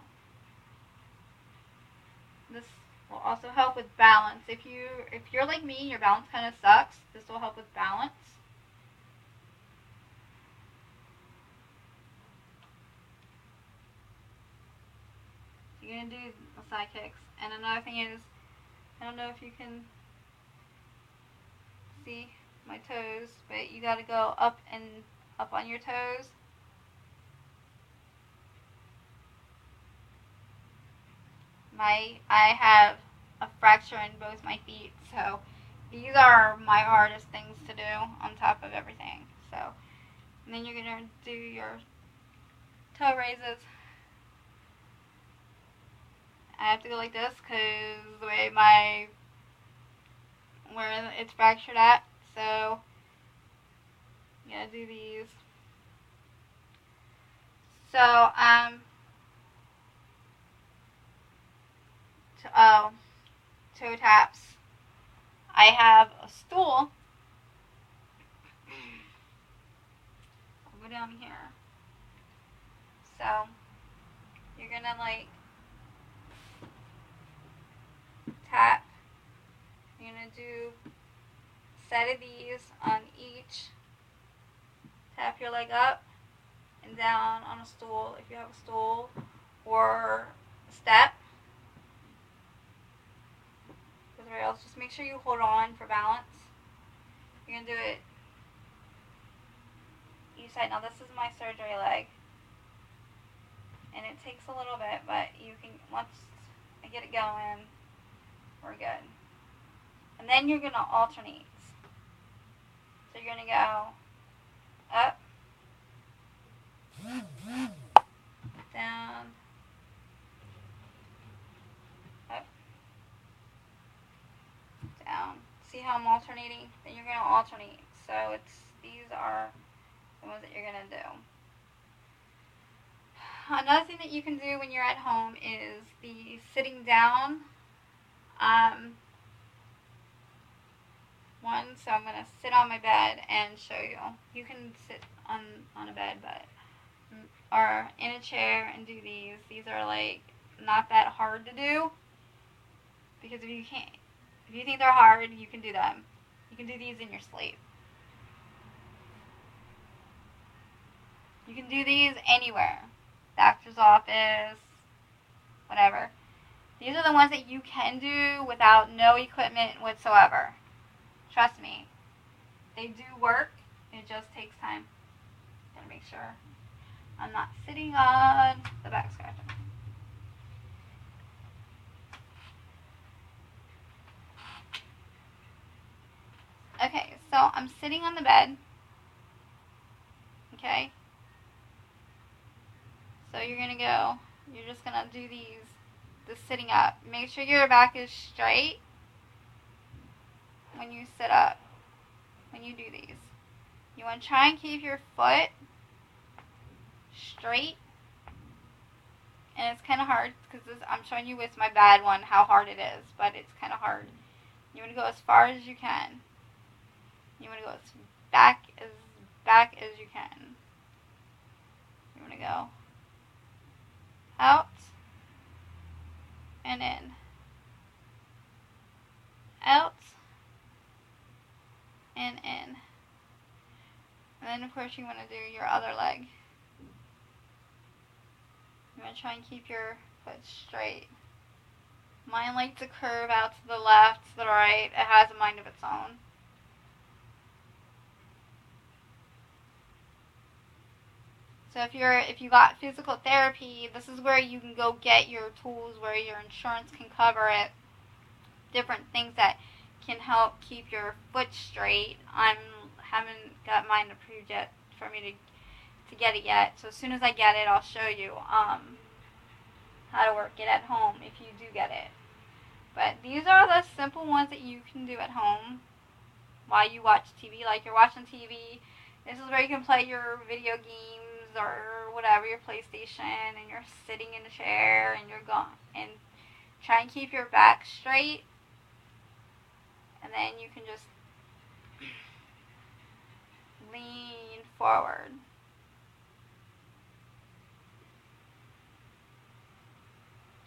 Speaker 1: This will also help with balance. If you're like me and your balance kind of sucks, this will help with balance. You're going to do the side kicks. And another thing is, I don't know if you can see my toes, but you got to go up and up on your toes. I have a fracture in both my feet, so these are my hardest things to do on top of everything. So, and then you're going to do your toe raises. I have to go like this because the way where it's fractured at, so you gotta do these. So, toe taps. I have a stool. I'll go down here. So, you're gonna like tap. You're gonna do a set of these on each. Tap your leg up and down on a stool if you have a stool or a step. With rails, just make sure you hold on for balance. You're gonna do it each side. Now this is my surgery leg, and it takes a little bit, but you can, once I get it going, we're good. And then you're gonna alternate. So you're gonna go up, down, up, down. See how I'm alternating? Then you're gonna alternate. So these are the ones that you're gonna do. Another thing that you can do when you're at home is the sitting down one. So I'm going to sit on my bed and show you. You can sit on a bed, or in a chair and do these. These are like not that hard to do, because if you think they're hard, you can do them. You can do these in your sleep. You can do these anywhere. Doctor's office, whatever. These are the ones that you can do without no equipment whatsoever. Trust me. They do work. It just takes time. Gotta make sure. I'm not sitting on the back scratcher. Okay, so I'm sitting on the bed. Okay? So you're just gonna do this sitting up. Make sure your back is straight when you sit up, when you do these. You want to try and keep your foot straight. And it's kind of hard because I'm showing you with my bad one how hard it is, but it's kind of hard. You want to go as far as you can. You want to go as back as you can. You want to go out and in. Out and in. And then of course you want to do your other leg. You want to try and keep your foot straight. Mine likes to curve out to the left, to the right. It has a mind of its own. So if you got physical therapy, this is where you can go get your tools, where your insurance can cover it. Different things that can help keep your foot straight. I haven't got mine approved yet for me to get it yet. So as soon as I get it, I'll show you how to work it at home if you do get it. But these are the simple ones that you can do at home while you watch TV. Like you're watching TV, this is where you can play your video games or whatever, your PlayStation, and you're sitting in a chair and you're gone. And try and keep your back straight. And then you can just lean forward.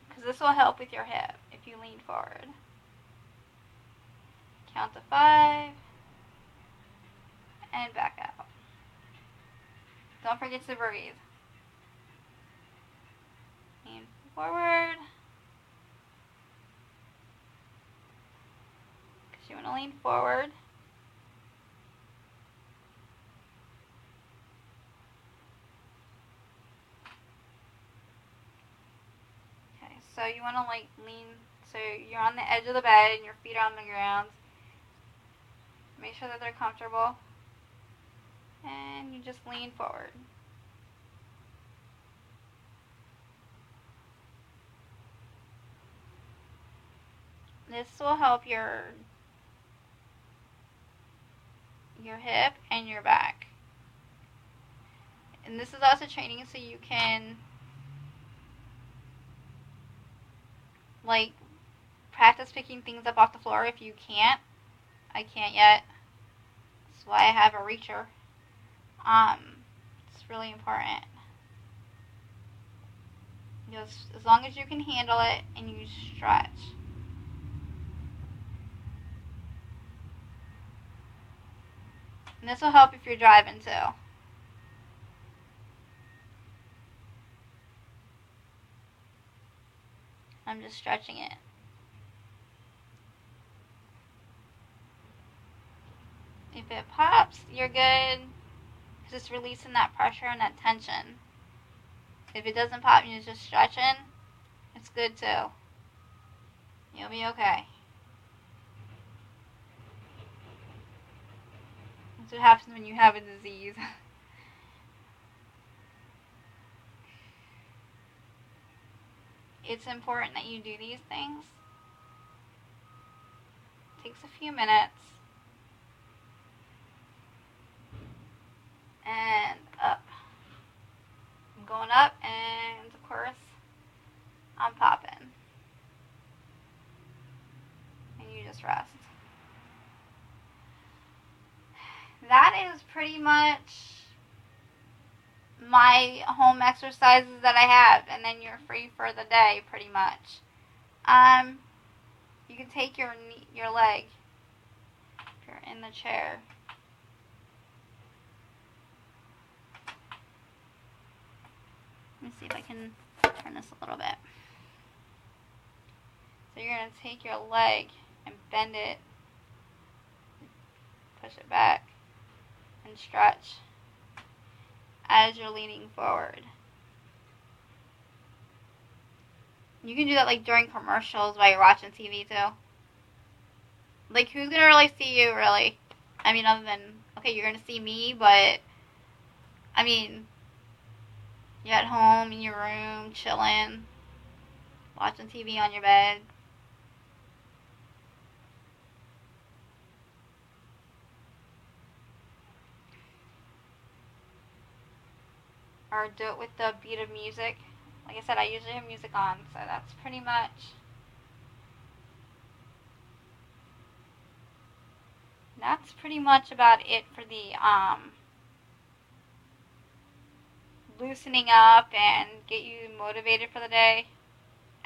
Speaker 1: Because this will help with your hip if you lean forward. Count to 5 and back out. Don't forget to breathe. Lean forward. Because you want to lean forward. Okay, so you want to lean, so you're on the edge of the bed and your feet are on the ground. Make sure that they're comfortable. And you just lean forward. This will help your hip and your back. And this is also training so you can practice picking things up off the floor if you can't. I can't yet. That's why I have a reacher. It's really important. Just as long as you can handle it and you stretch. And this will help if you're driving too. I'm just stretching it. If it pops, you're good. Just releasing that pressure and that tension. If it doesn't pop and you're just stretching, it's good too. You'll be okay. That's what happens when you have a disease. It's important that you do these things. It takes a few minutes. And up. I'm going up, and of course, I'm popping. And you just rest. That is pretty much my home exercises that I have, and then you're free for the day, pretty much. You can take your leg if you're in the chair. Let me see if I can turn this a little bit. So you're going to take your leg and bend it, push it back, and stretch as you're leaning forward. You can do that like during commercials while you're watching TV too. Like, who's gonna really see you, really? I mean, other than, okay, you're gonna see me, but I mean, you're at home in your room, chilling, watching TV on your bed. Or do it with the beat of music. Like I said, I usually have music on, so that's pretty much about it for the loosening up and get you motivated for the day.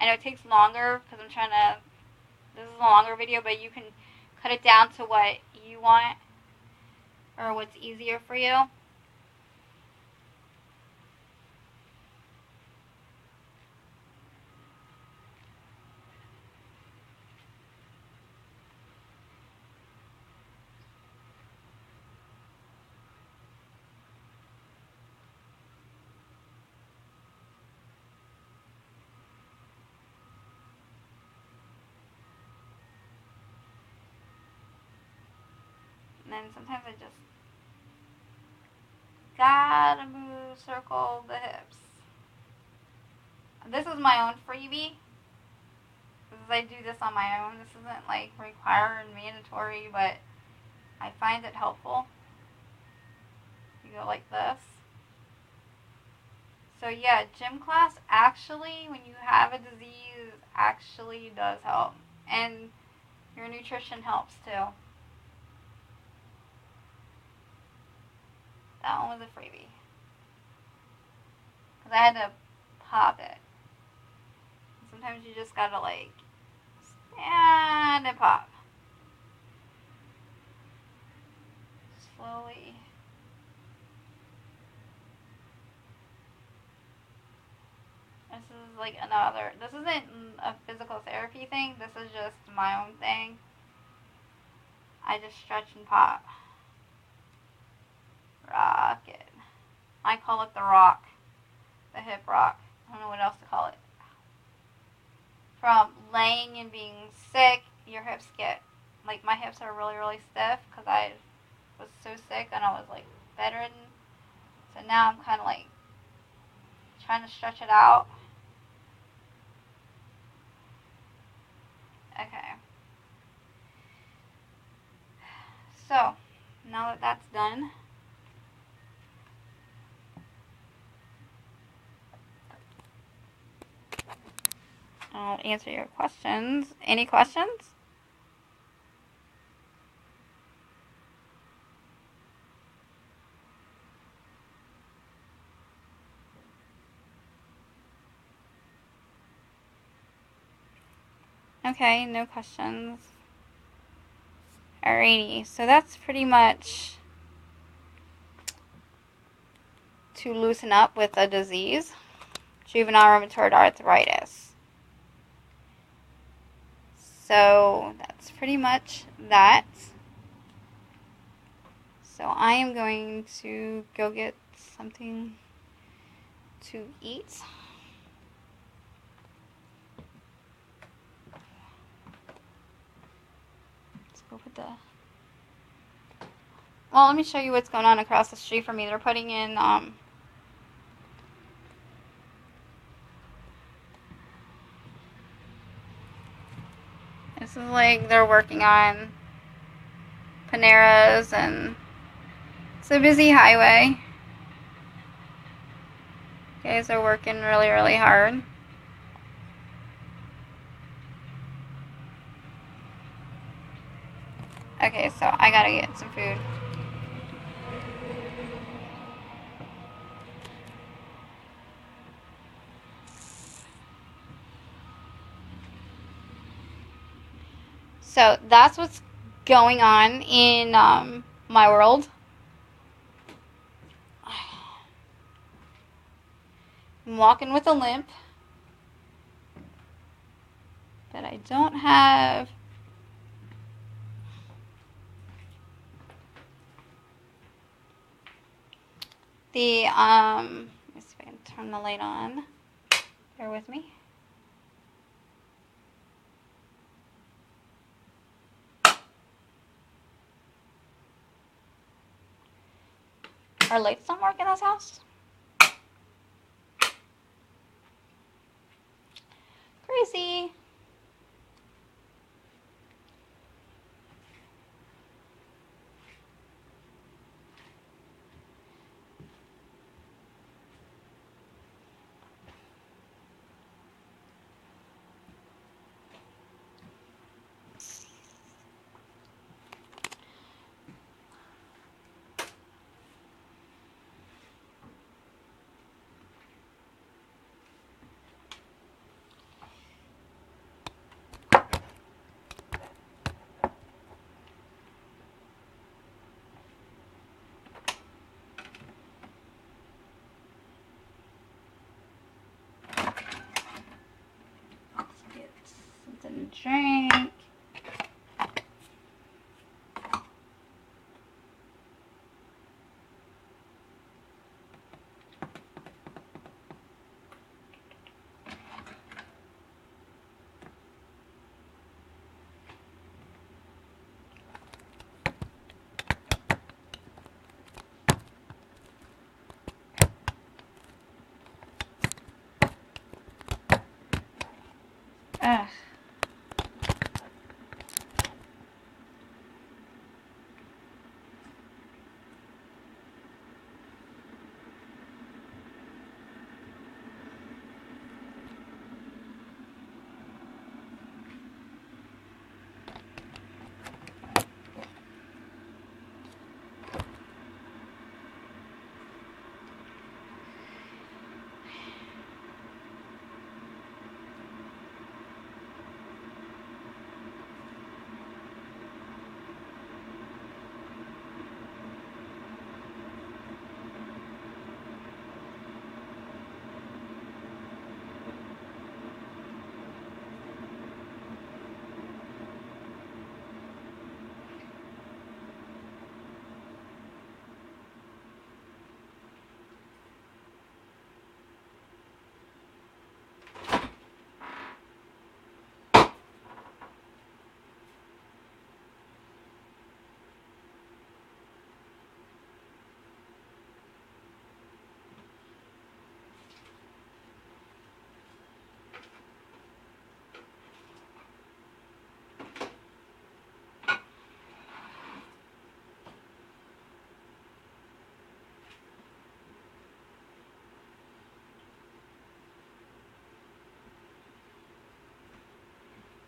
Speaker 1: I know it takes longer because this is a longer video, but you can cut it down to what you want or what's easier for you. And then sometimes I just gotta circle the hips. This is my own freebie, because I do this on my own. This isn't like required and mandatory, but I find it helpful. You go like this. So yeah, gym class actually, when you have a disease, actually does help. And your nutrition helps too. That one was a freebie. Because I had to pop it. Sometimes you just gotta like stand and pop. Slowly. This isn't a physical therapy thing. This is just my own thing. I just stretch and pop. Rock it. I call it the rock. The hip rock. I don't know what else to call it. From laying and being sick, your hips get, like, my hips are really, really stiff because I was so sick and I was like bedridden. So now I'm kind of like trying to stretch it out. Okay. So, now that that's done, I'll answer your questions. Any questions? Okay, no questions. Alrighty, so that's pretty much to loosen up with a disease, juvenile rheumatoid arthritis. So that's pretty much that. So I am going to go get something to eat. Let's go put the... Well, let me show you what's going on across the street from me. They're putting in, this is like they're working on Paneras, and it's a busy highway. Guys are working really, really hard. Okay, so I gotta get some food. So that's what's going on in my world. I'm walking with a limp, but I don't have let me see if I can turn the light on. Bear with me. Our lights don't work in this house? Crazy. Something to drink. Ugh.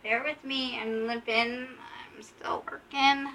Speaker 1: Bear with me, I'm limping. I'm still working.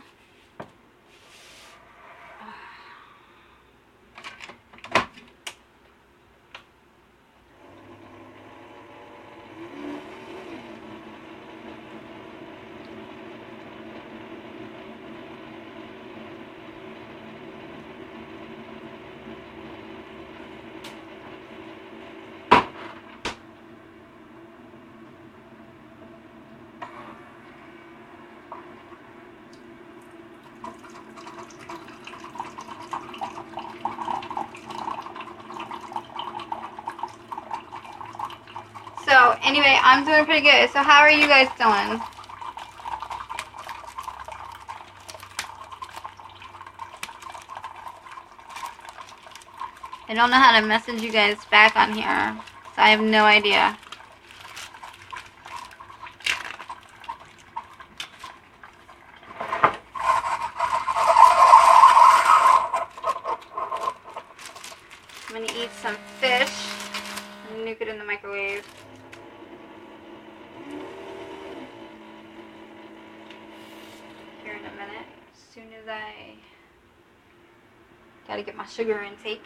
Speaker 1: So anyway, I'm doing pretty good. So how are you guys doing? I don't know how to message you guys back on here, so I have no idea. I'm gonna eat some fish and nuke it in the microwave. Here in a minute, as soon as I gotta get my sugar intake.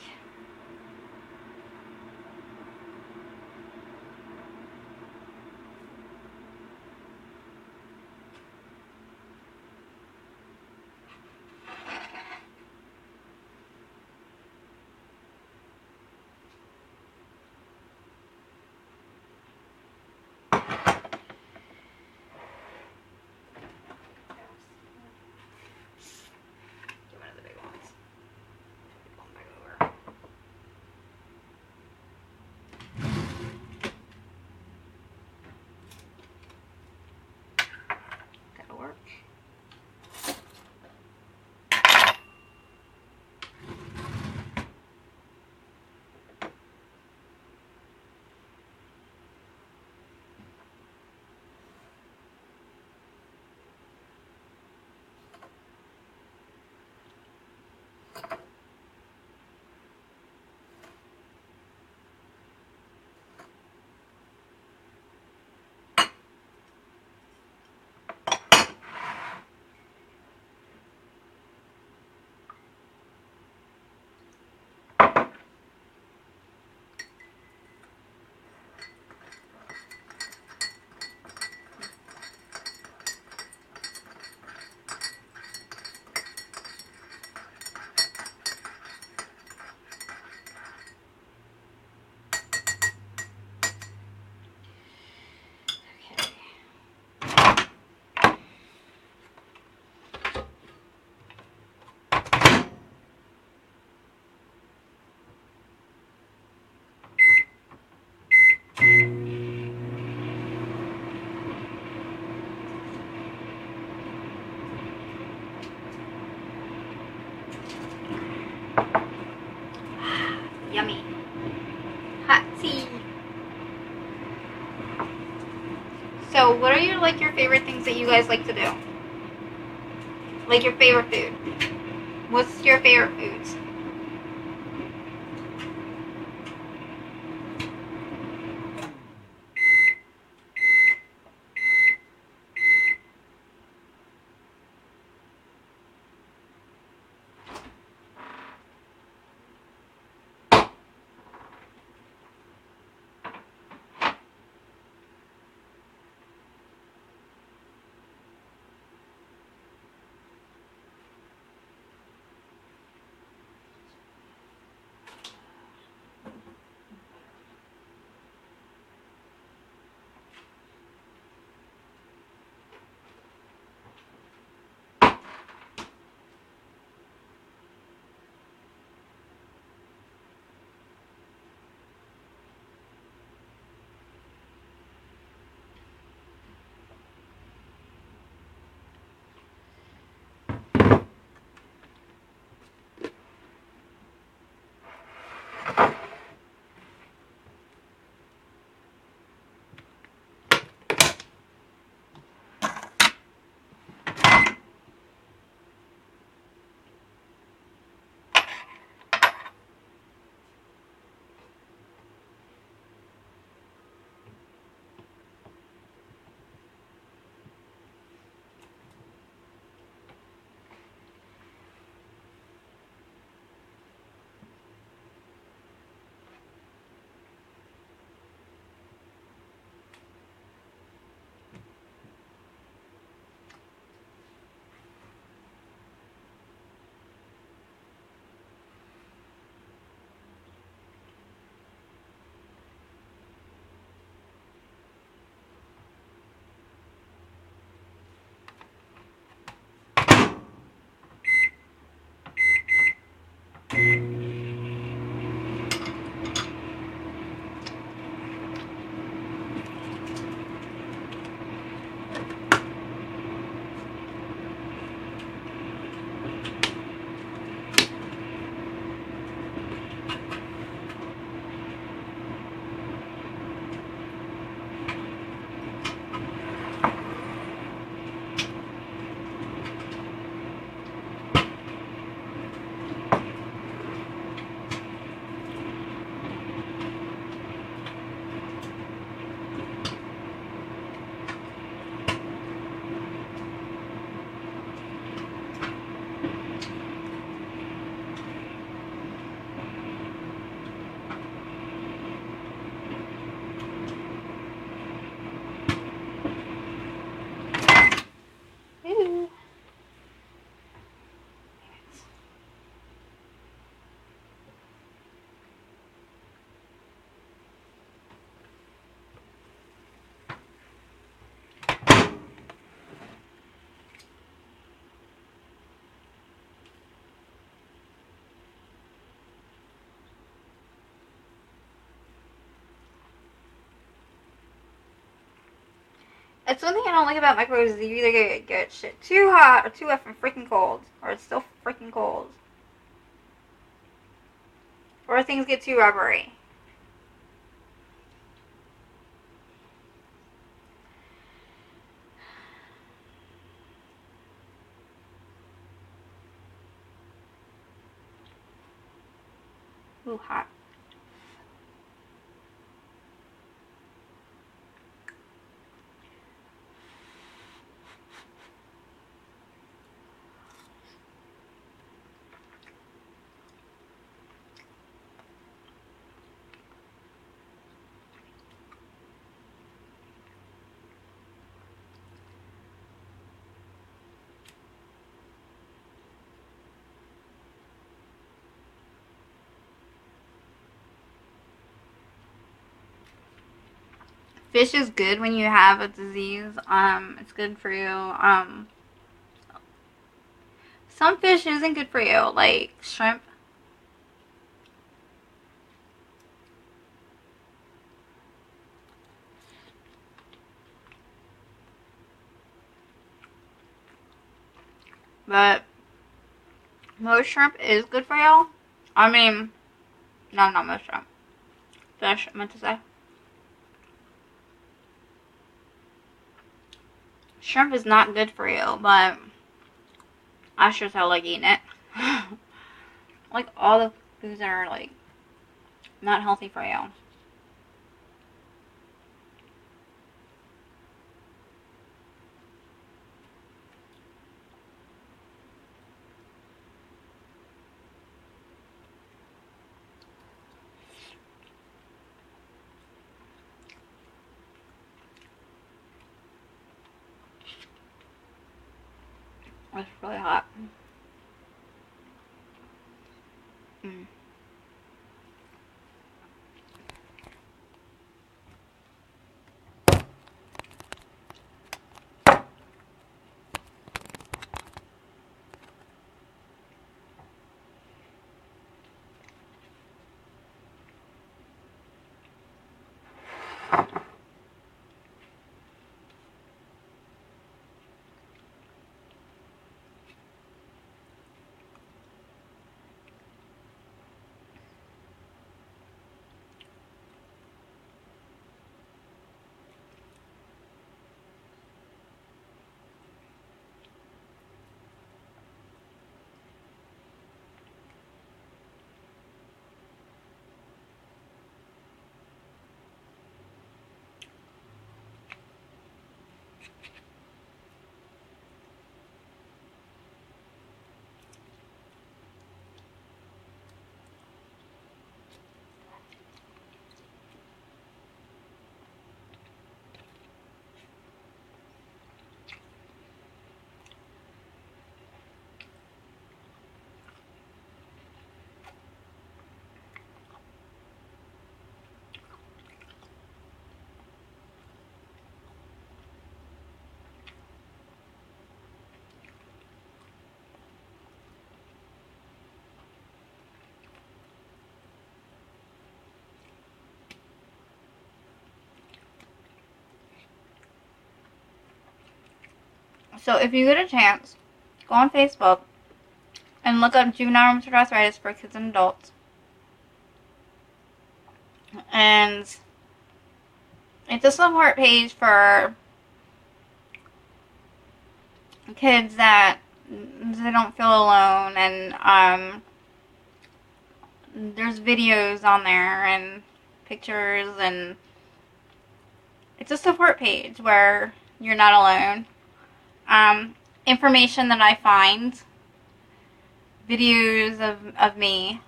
Speaker 1: Get one of the big ones. Put one back over. So, what are your favorite things that you guys like to do? Like your favorite food. What's your favorite foods? Ooh. It's one thing I don't like about microwaves is you either get shit too hot or too effing freaking cold. Or it's still freaking cold. Or things get too rubbery. Ooh, hot. Fish is good when you have a disease. It's good for you. Some fish isn't good for you, like shrimp. But most shrimp is good for you. I mean, no, not most shrimp. Fish, I meant to say. Shrimp is not good for you, but I sure as hell like eating it. Like all the foods that are like not healthy for you. It's really hot. Mm. So if you get a chance, go on Facebook and look up juvenile rheumatoid arthritis for kids and adults. And it's a support page for kids that they don't feel alone, and there's videos on there and pictures, and it's a support page where you're not alone. Information that I find, videos of me.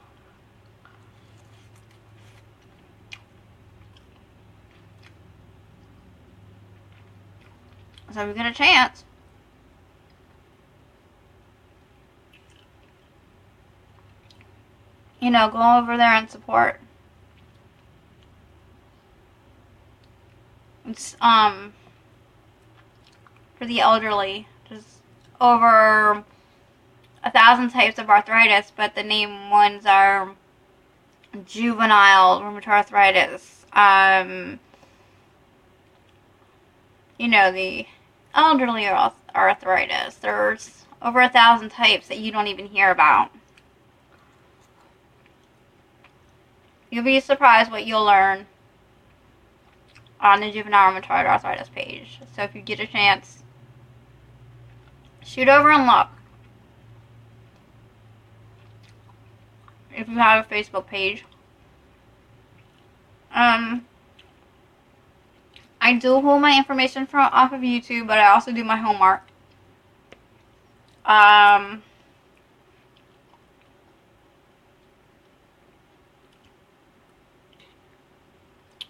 Speaker 1: So if you get a chance, go over there and support. It's for the elderly. There's over 1,000 types of arthritis, but the main ones are juvenile rheumatoid arthritis. The elderly arthritis. There's over 1,000 types that you don't even hear about. You'll be surprised what you'll learn on the juvenile rheumatoid arthritis page. So if you get a chance, shoot over and look. If you have a Facebook page. I do pull my information off of YouTube, but I also do my homework.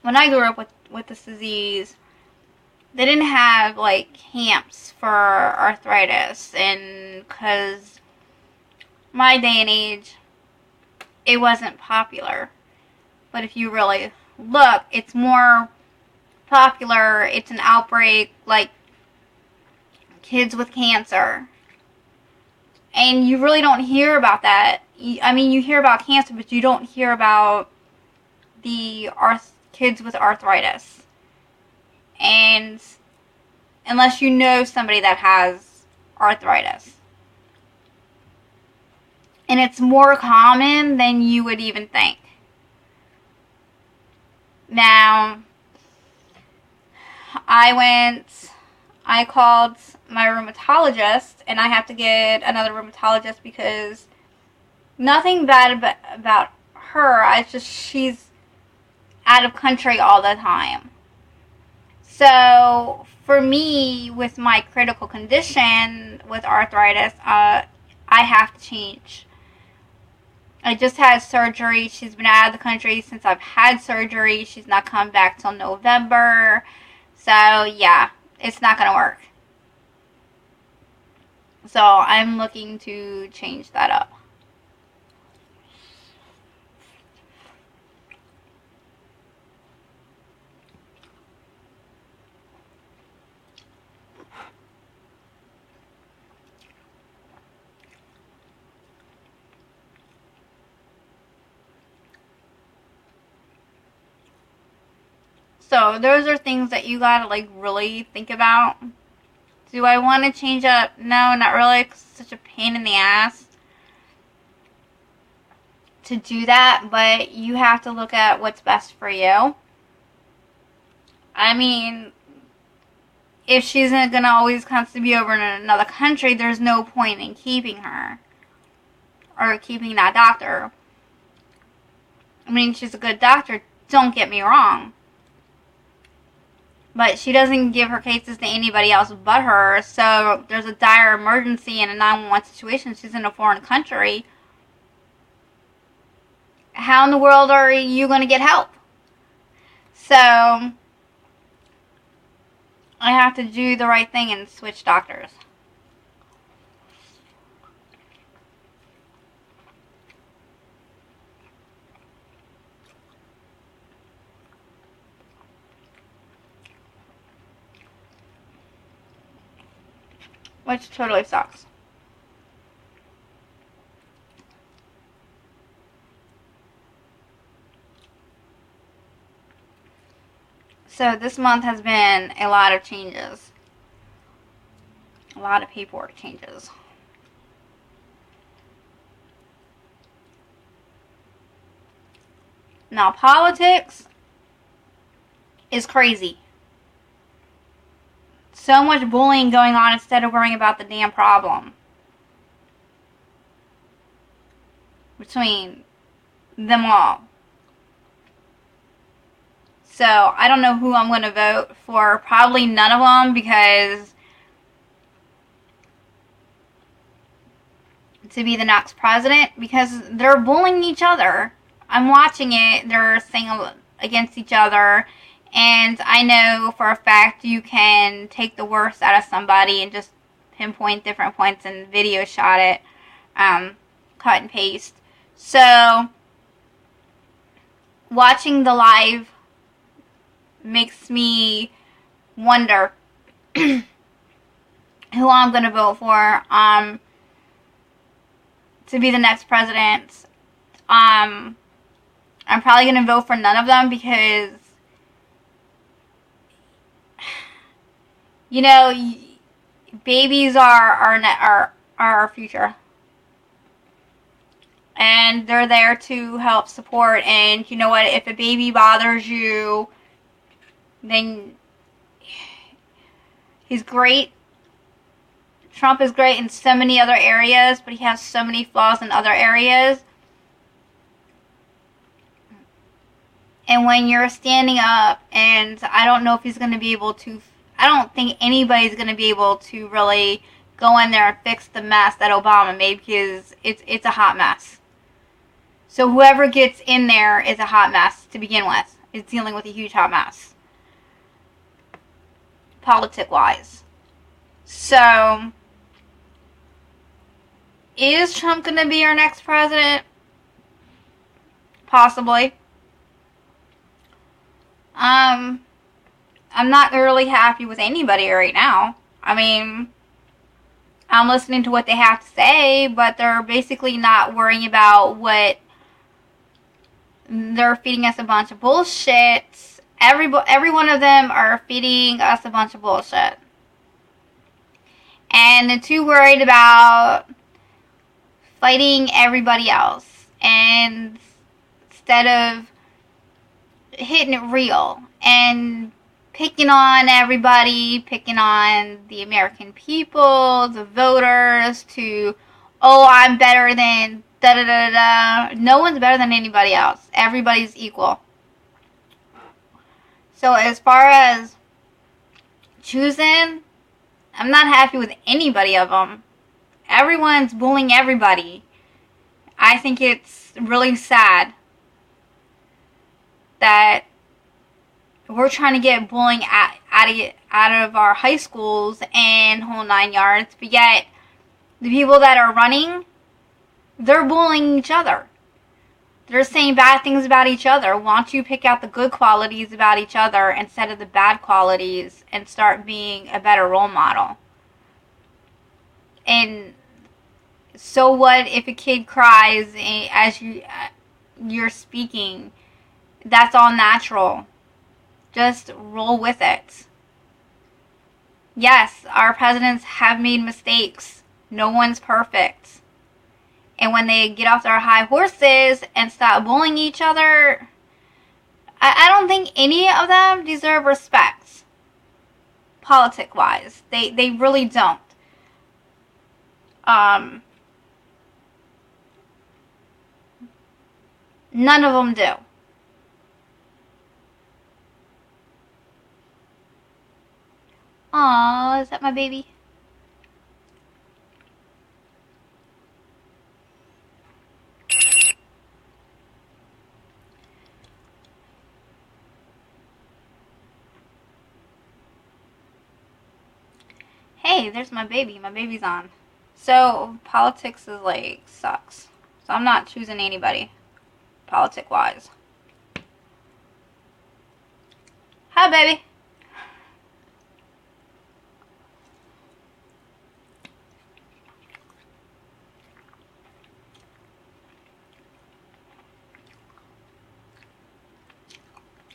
Speaker 1: When I grew up with this disease, they didn't have like camps for arthritis, and because my day and age, it wasn't popular. But if you really look, it's more popular. It's an outbreak like kids with cancer, and you really don't hear about that. You hear about cancer, but you don't hear about the kids with arthritis. And unless you know somebody that has arthritis. And it's more common than you would even think. Now, I went I called my rheumatologist, and I have to get another rheumatologist because nothing bad about her. It's just she's out of country all the time. So for me, with my critical condition with arthritis, I have to change. I just had surgery. She's been out of the country since I've had surgery. She's not coming back till November. So yeah, it's not going to work. So I'm looking to change that up. So those are things that you gotta like really think about. Do I want to change up? No, not really, 'cause it's such a pain in the ass to do that, but you have to look at what's best for you. I mean, if she's gonna always constantly be over in another country, there's no point in keeping her or keeping that doctor. I mean, she's a good doctor, don't get me wrong. But she doesn't give her cases to anybody else but her. So there's a dire emergency in a 911 situation. She's in a foreign country. How in the world are you going to get help? So I have to do the right thing and switch doctors. Which totally sucks. So this month has been a lot of changes. A lot of paperwork changes. Now politics is crazy. So much bullying going on instead of worrying about the damn problem between them all. So I don't know who I'm going to vote for. Probably none of them, because to be the next president, because they're bullying each other. I'm watching it. They're saying against each other. And I know for a fact you can take the worst out of somebody and just pinpoint different points and video shot it, cut and paste. So watching the live makes me wonder who I'm going to vote for to be the next president. I'm probably going to vote for none of them because, you know, babies are our future. And they're there to help support. And you know what? If a baby bothers you, then he's great. Trump is great in so many other areas, but he has so many flaws in other areas. And when you're standing up, and I don't know if he's going to be able to, I don't think anybody's going to be able to really go in there and fix the mess that Obama made, because it's a hot mess. So whoever gets in there is a hot mess to begin with. Is dealing with a huge hot mess, politic-wise. So, is Trump going to be our next president? Possibly. I'm not really happy with anybody right now. I mean, I'm listening to what they have to say, but they're basically not worrying about what they're feeding us a bunch of bullshit. Every one of them are feeding us a bunch of bullshit. And they're too worried about fighting everybody else. And instead of hitting it real and picking on everybody, picking on the American people, the voters, to, oh, I'm better than da da da da. No one's better than anybody else. Everybody's equal. So as far as choosing, I'm not happy with anybody of them. Everyone's bullying everybody. I think it's really sad that we're trying to get bullying out of our high schools and whole 9 yards, but yet the people that are running, they're bullying each other. They're saying bad things about each other. Why don't you pick out the good qualities about each other instead of the bad qualities and start being a better role model? And so what if a kid cries as you're speaking? That's all natural. Just roll with it. Yes, our presidents have made mistakes. No one's perfect. And when they get off their high horses and stop bullying each other, I don't think any of them deserve respect, politic-wise. They really don't. None of them do. Aw, is that my baby? Hey, there's my baby. My baby's on. So, politics is like, sucks. So I'm not choosing anybody, politic-wise. Hi, baby.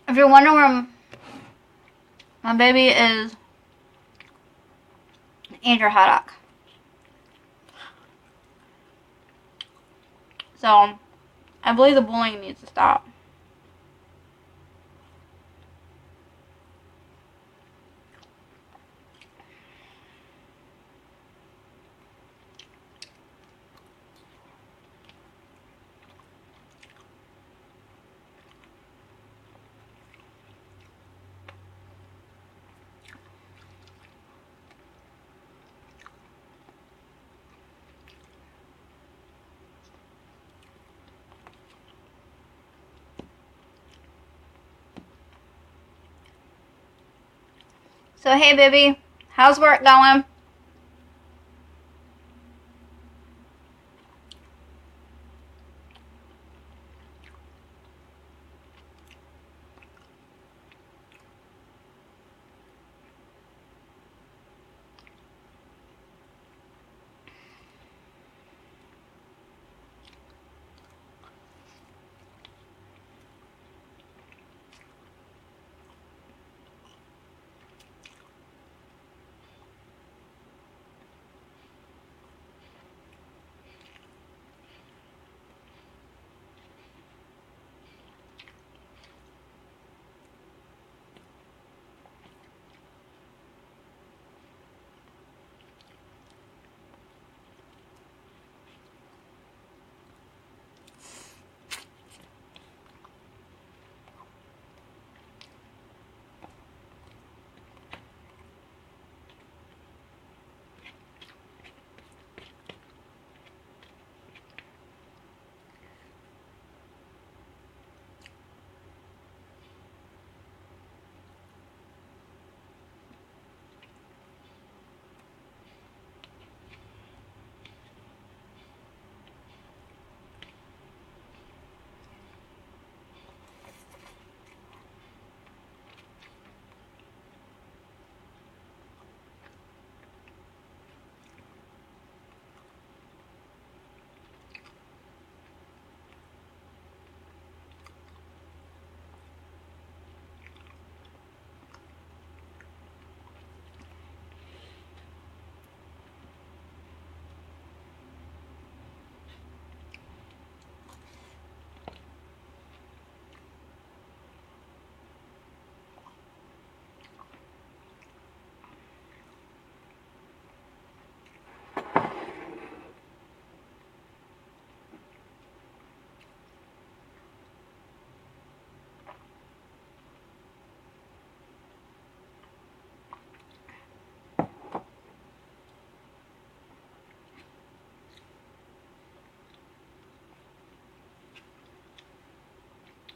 Speaker 1: If you're wondering where my baby is, Andrew Haddock. So, I believe the bullying needs to stop. So, hey, baby, how's work going?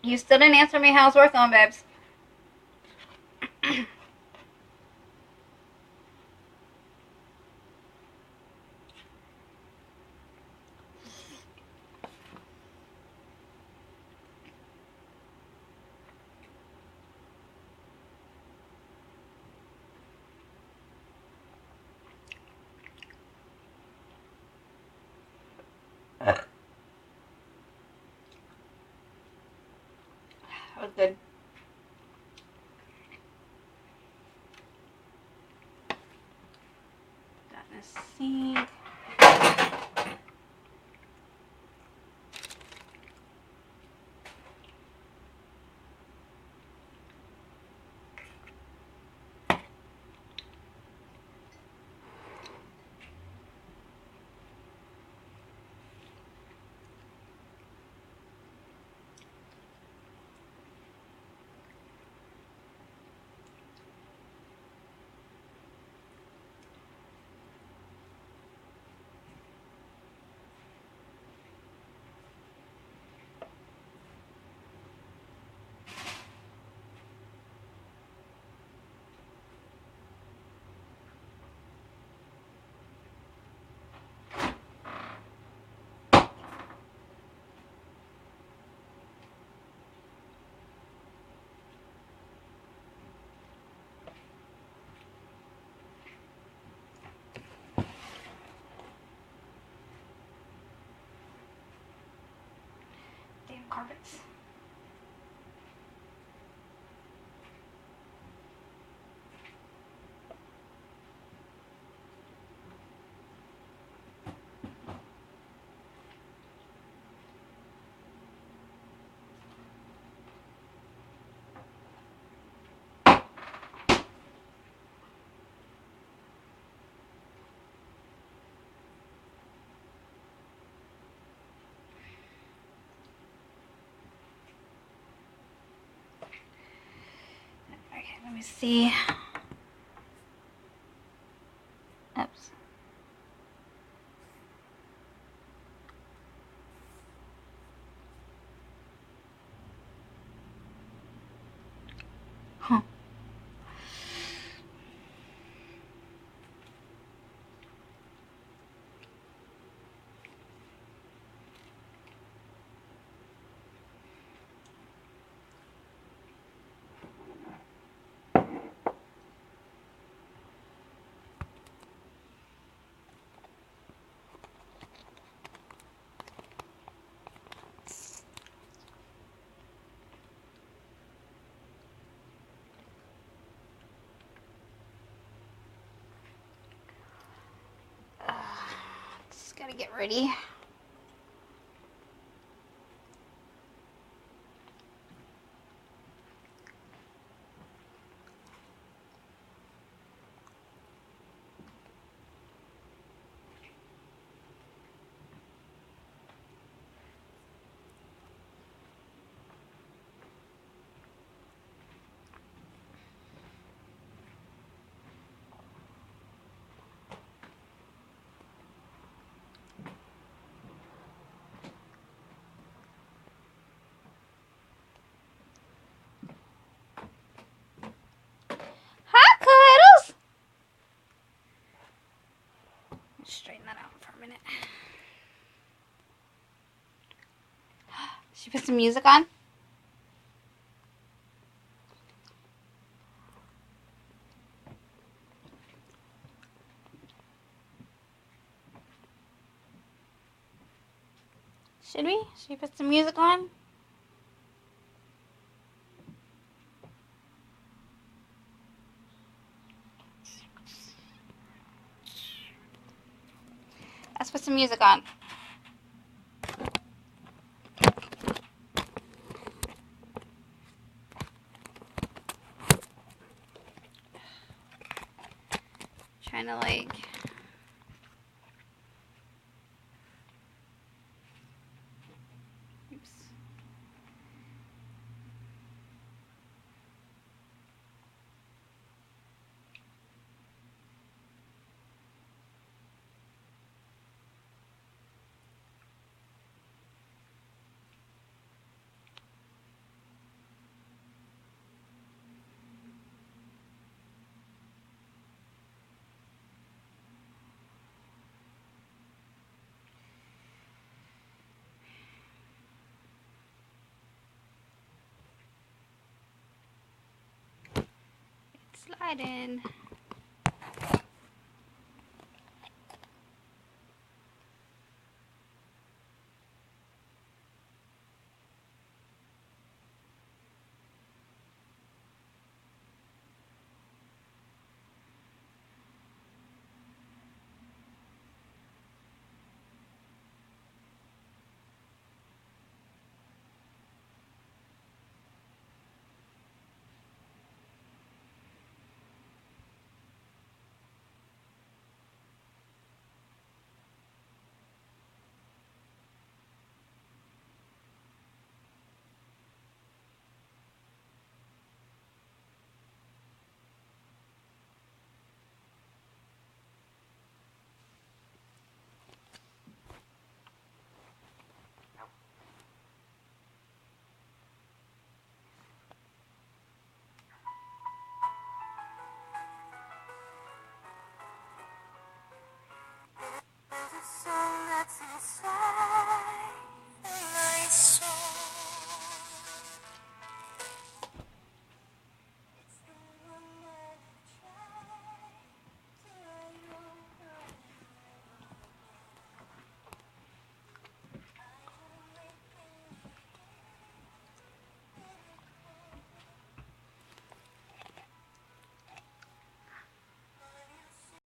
Speaker 1: You still didn't answer me. How's work going, babes? That was good. That in a sink. Damn carpets. Okay, let me see. Oops. Huh. Just gotta get ready. Hi, Cuddles! Straighten that out for a minute. Should we put some music on? Should we? Should we put some music on? Let's put some music on. Trying to like... Oops. slide in.